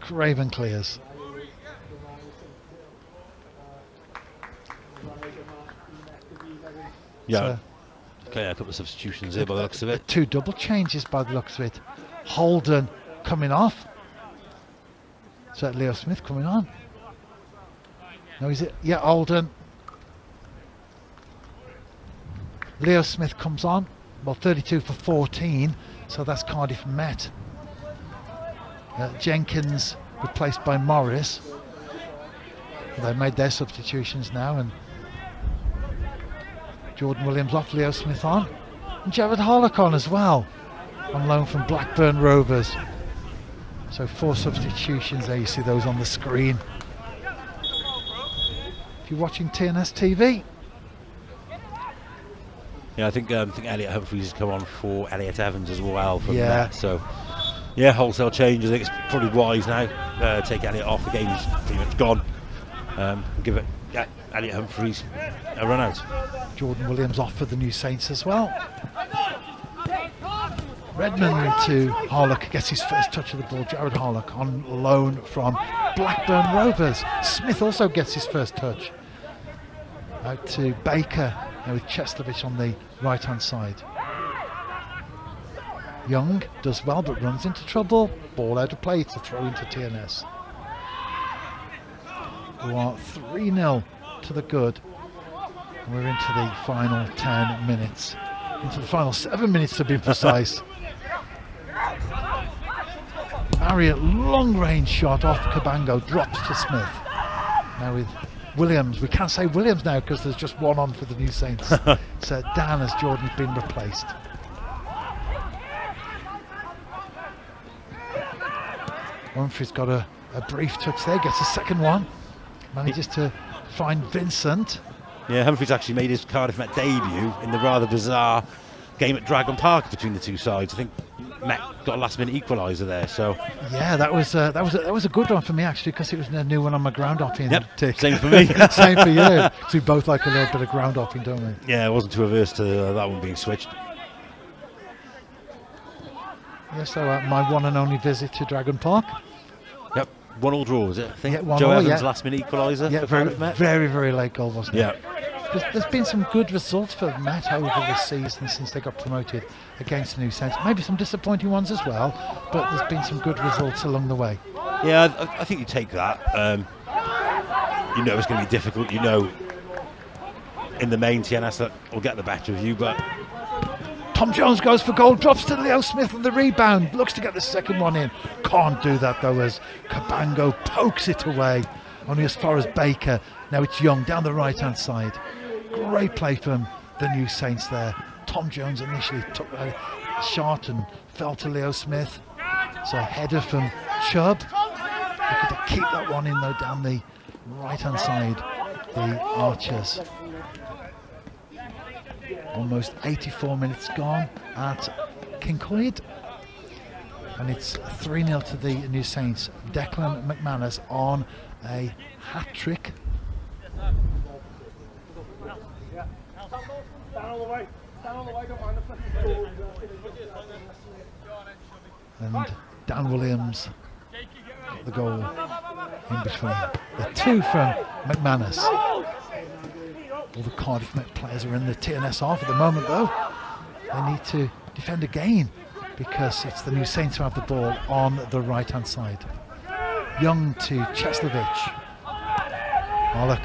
Craven clears. Yeah. So, okay, a couple of substitutions here by the looks of it. 2 double changes by the looks of it. Holden coming off. So Leo Smith coming on. No, is it? Yeah, Holden. Leo Smith comes on. Well, 32 for 14. So that's Cardiff Met. Jenkins replaced by Morris. They've made their substitutions now, and Jordan Williams off, Leo Smith on, and Jared Harlock on as well, on loan from Blackburn Rovers. So 4 substitutions there, you see those on the screen. If you're watching TNS TV. Yeah, I think Elliot Humphreys has come on for Elliot Evans as well from Yeah. that. So yeah, wholesale change. I think it's probably wise now. Take Elliot off. The game's pretty much gone. Give it Elliot Humphreys a run out. Jordan Williams off for the New Saints as well. Redmond to Harlock, gets his first touch of the ball. Jared Harlock on loan from Blackburn Rovers. Smith also gets his first touch. Out to Baker, now with Cheslovich on the right hand side. Young does well but runs into trouble. Ball out of play to throw into TNS. Who are 3-0 to the good. We're into the final 10 minutes. Into the final 7 minutes to be precise. Marriott, long range shot off Cabango, drops to Smith. Now with Williams, we can't say Williams now because there's just one on for the New Saints. So Dan as Jordan's been replaced. Humphrey's got a brief touch there, gets a second one. Manages to find Vincent. Yeah, Humphreys actually made his Cardiff Met debut in the rather bizarre game at Dragon Park between the two sides. I think Met got a last-minute equaliser there. So yeah, that was a good one for me actually, because it was a new one on my ground hopping. Yep, same for me. Same for you. So we both like a little bit of ground hopping, don't we? Yeah, I wasn't too averse to that one being switched. Yeah, so my one and only visit to Dragon Park. Yep, 1-1 draw, was it? I think Yeah, Joe 1-1, Evans' yeah. last-minute equaliser. Yeah, for Cardiff Met. very, very late goal, wasn't it? Yeah. There's been some good results for Met over this season since they got promoted against the New Saints. Maybe some disappointing ones as well, but there's been some good results along the way. Yeah, I think you take that. You know it's going to be difficult. You know, in the main, TNS will get the better of you, but Tom Jones goes for goal, drops to Leo Smith on the rebound, looks to get the second one in. Can't do that though, as Cabango pokes it away, only as far as Baker. Now it's Young down the right hand side. Great play from the New Saints there. Tom Jones initially took a shot and fell to Leo Smith. So a header from Chubb. Looking to keep that one in though down the right hand side, the Archers. Almost 84 minutes gone at Kincoid. And it's 3-0 to the New Saints. Declan McManus on a hat-trick. And Dan Williams got the goal in between. The 2 from McManus. All the Cardiff Met players are in the TNS half at the moment though. They need to defend again because it's the New Saints who have the ball on the right hand side. Young to Cheslovich. Harlock.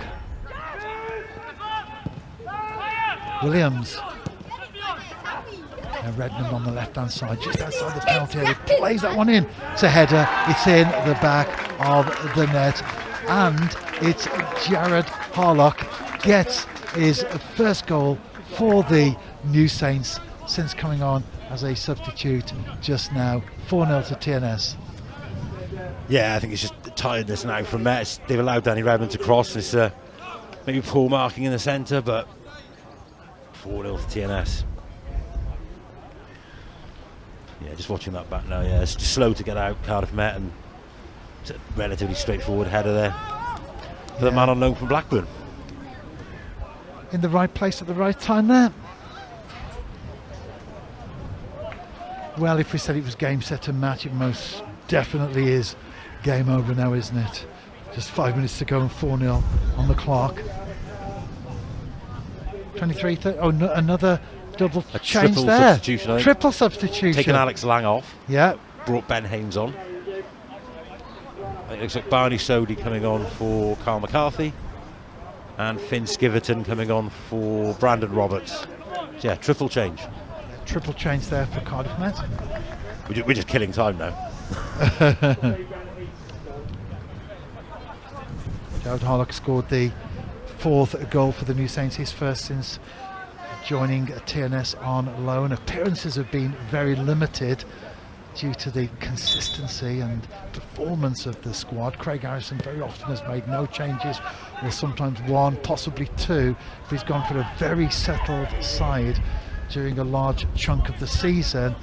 Now Redmond on the left-hand side, just outside the penalty area, plays that one in. It's a header, it's in the back of the net, and it's Jared Harlock gets his first goal for the New Saints since coming on as a substitute just now. 4-0 to TNS. Yeah, I think it's just tiredness now from Met. They've allowed Danny Redmond to cross. It's maybe poor marking in the centre, but 4-0 to TNS. Yeah, just watching that back now. Yeah, it's just slow to get out, Cardiff Met, and it's a relatively straightforward header there for the man on loan from Blackburn. In the right place at the right time there. Well, if we said it was game, set and match, it most definitely is game over now, isn't it? Just 5 minutes to go and 4-0 on the clock. 23, another double change triple there. Substitution, I think. Triple substitution. Taking Alex Lang off. Yeah. Brought Ben Haynes on. It looks like Barney Sodhi coming on for Carl McCarthy. And Finn Skiverton coming on for Brandon Roberts. So yeah, triple change. Triple change there for Cardiff Met. We're just killing time now. Jared Harlock scored the 4th goal for the New Saints, his first since joining TNS on loan. Appearances have been very limited due to the consistency and performance of the squad. Craig Harrison very often has made no changes, or sometimes one, possibly two, but he's gone for a very settled side during a large chunk of the season.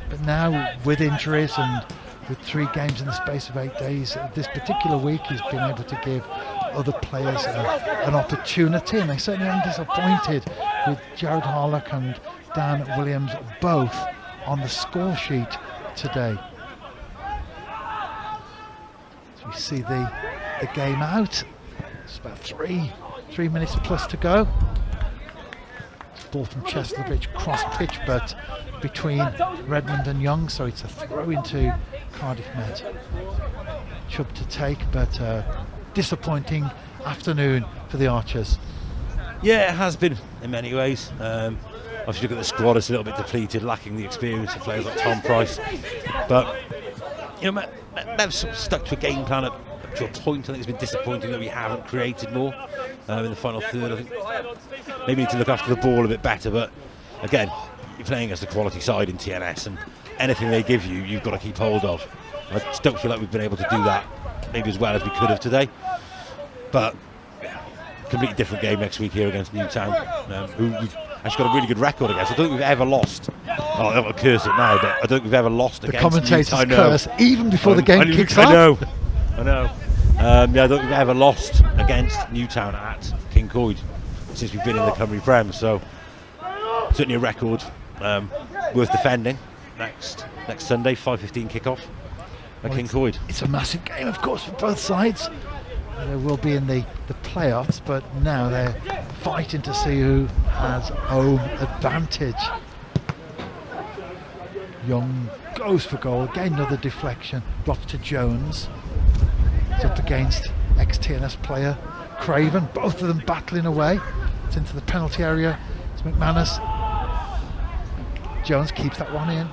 But now with injuries and with 3 games in the space of 8 days, this particular week he's been able to give other players an opportunity, and they certainly haven't disappointed with Jared Harlock and Dan Williams both on the score sheet today. So we see the game out. It's about 3 minutes plus to go. Ball from Cheslovich, cross pitch, but between Redmond and Young, so it's a throw into Cardiff Met. Chubb to take, but disappointing afternoon for the Archers. Yeah, it has been in many ways. Obviously, look at the squad; it's a little bit depleted, lacking the experience of players like Tom Price. But you know, Mev's sort of stuck to a game plan up to a point. I think it's been disappointing that we haven't created more in the final third. I think maybe need to look after the ball a bit better. But again, you're playing against a quality side in TNS, and anything they give you, you've got to keep hold of. I just don't feel like we've been able to do that maybe as well as we could have today. But completely different game next week here against Newtown, who we've actually got a really good record against. I don't think we've ever lost. Oh, I don't want to curse it now, but I don't think we've ever lost against Newtown. The commentators curse even before the game kicks off. I know. Yeah, I don't think we've ever lost against Newtown at King Coyd since we've been in the Cymru Prem. So certainly a record worth defending. Next Sunday, 5:15 kickoff at King Coyd. It's a massive game, of course, for both sides. They will be in the playoffs, but now they're fighting to see who has home advantage. Young goes for goal, again another deflection, drops to Jones. It's up against ex-TNS player Craven, both of them battling away. It's into the penalty area, it's McManus. Jones keeps that one in.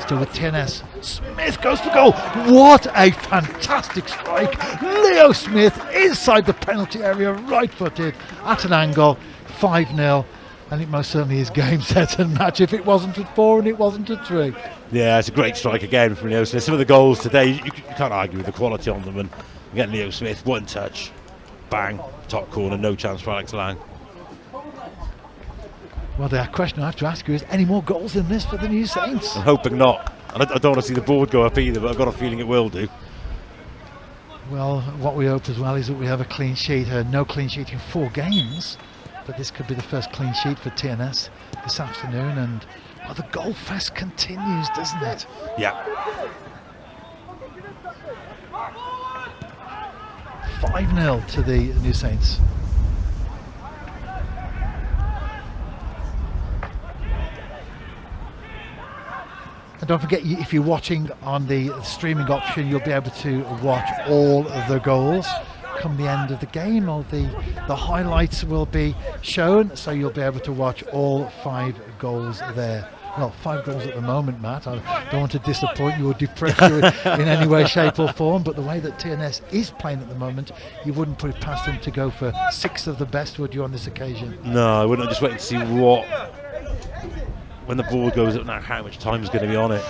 Still with TNS. Smith goes for goal. What a fantastic strike. Leo Smith inside the penalty area, right-footed at an angle. 5-0, and it most certainly is game, set and match. If it wasn't at 4 and it wasn't at 3. Yeah, it's a great strike again from Leo Smith. Some of the goals today, you can't argue with the quality on them. And again, Leo Smith, one touch, bang, top corner, no chance for Alex Lang. Well, the question I have to ask you is, any more goals than this for the New Saints? I'm hoping not. And I don't want to see the board go up either, but I've got a feeling it will do. Well, what we hope as well is that we have a clean sheet. No clean sheet in 4 games, but this could be the first clean sheet for TNS this afternoon. And well, the goal fest continues, doesn't it? Yeah. 5-0 to the New Saints. And don't forget, if you're watching on the streaming option, you'll be able to watch all of the goals. Come the end of the game, all the highlights will be shown, so you'll be able to watch all 5 goals there. well, 5 goals at the moment, Matt. I don't want to disappoint you or depress you in any way, shape or form, but the way that TNS is playing at the moment, you wouldn't put it past them to go for 6 of the best, would you, on this occasion? No, I wouldn't. I'm just waiting to see when the ball goes up now, how much time is going to be on it.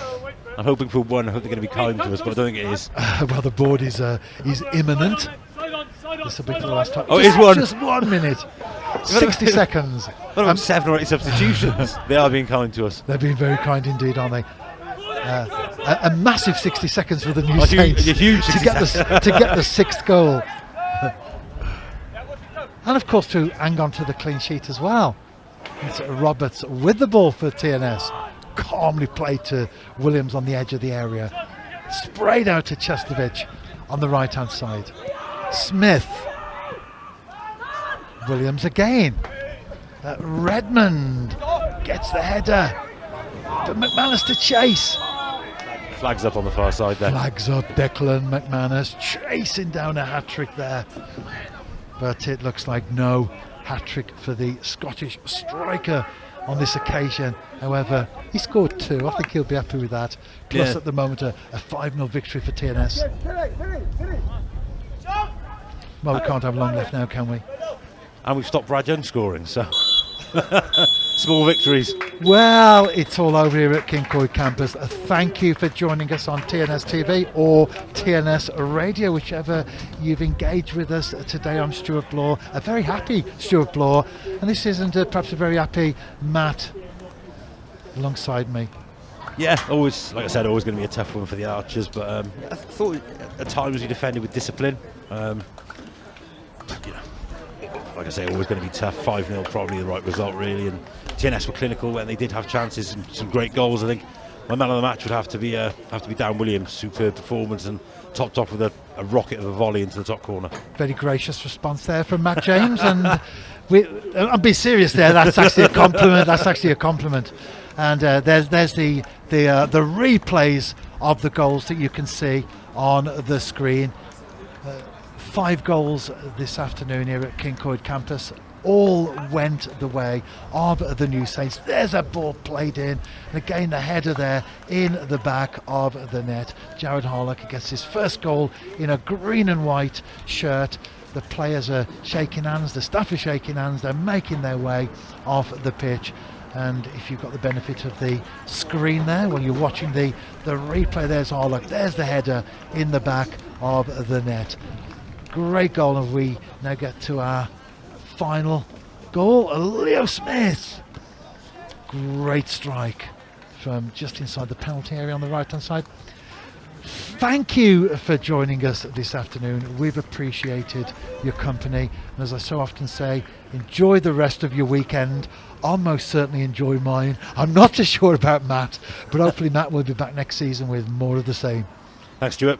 I'm hoping for 1. I hope they're going to be kind to us, but I don't think it is. Well, the board is imminent. This will be for the last time. Oh, it is 1. Just 1 minute. 60 seconds. What about 7 or 8 substitutions? They are being kind to us. They're being very kind indeed, aren't they? A massive 60 seconds for the New Saints to get the 6th goal. And of course to hang on to the clean sheet as well. It's Roberts with the ball for TNS. Calmly played to Williams on the edge of the area. Sprayed out to Chestovic on the right hand side. Smith. Williams again. Redmond gets the header. But McManus to chase. Flags up on the far side there. Flags up. Declan McManus chasing down a hat-trick there. But it looks like no hat-trick for the Scottish striker on this occasion. However, he scored 2. I think he'll be happy with that. Plus at the moment a 5-0 victory for TNS. Well, we can't have long left now, can we? And we've stopped Brad Young scoring, so small victories. Well, it's all over here at Kincoid campus. Thank you for joining us on TNS TV or TNS Radio, whichever you've engaged with us today. I'm Stuart Bloor, a very happy Stuart Bloor, and this isn't perhaps a very happy Matt alongside me. Yeah, always, like I said, always going to be a tough one for the Archers, but I thought at times we defended with discipline. Like I say, always going to be tough. 5-0 probably the right result, really. And TNS were clinical when they did have chances and some great goals. I think my man of the match would have to be Dan Williams. Superb performance and topped off with a rocket of a volley into the top corner. Very gracious response there from Matt James, and I'm being serious there. That's actually a compliment. That's actually a compliment. And there's the replays of the goals that you can see on the screen. 5 goals this afternoon here at Kincoid campus. All went the way of the New Saints. There's a ball played in, and again the header there in the back of the net. Jared Harlock gets his first goal in a green and white shirt. The players are shaking hands, the staff are shaking hands, they're making their way off the pitch. And if you've got the benefit of the screen there, when you're watching the replay, there's Harlock, there's the header in the back of the net. Great goal, and we now get to our final goal. Leo Smith, great strike from just inside the penalty area on the right hand side. Thank you for joining us this afternoon. We've appreciated your company, and as I so often say, enjoy the rest of your weekend. I'll most certainly enjoy mine. I'm not too sure about Matt, but hopefully Matt will be back next season with more of the same. Thanks, Stuart.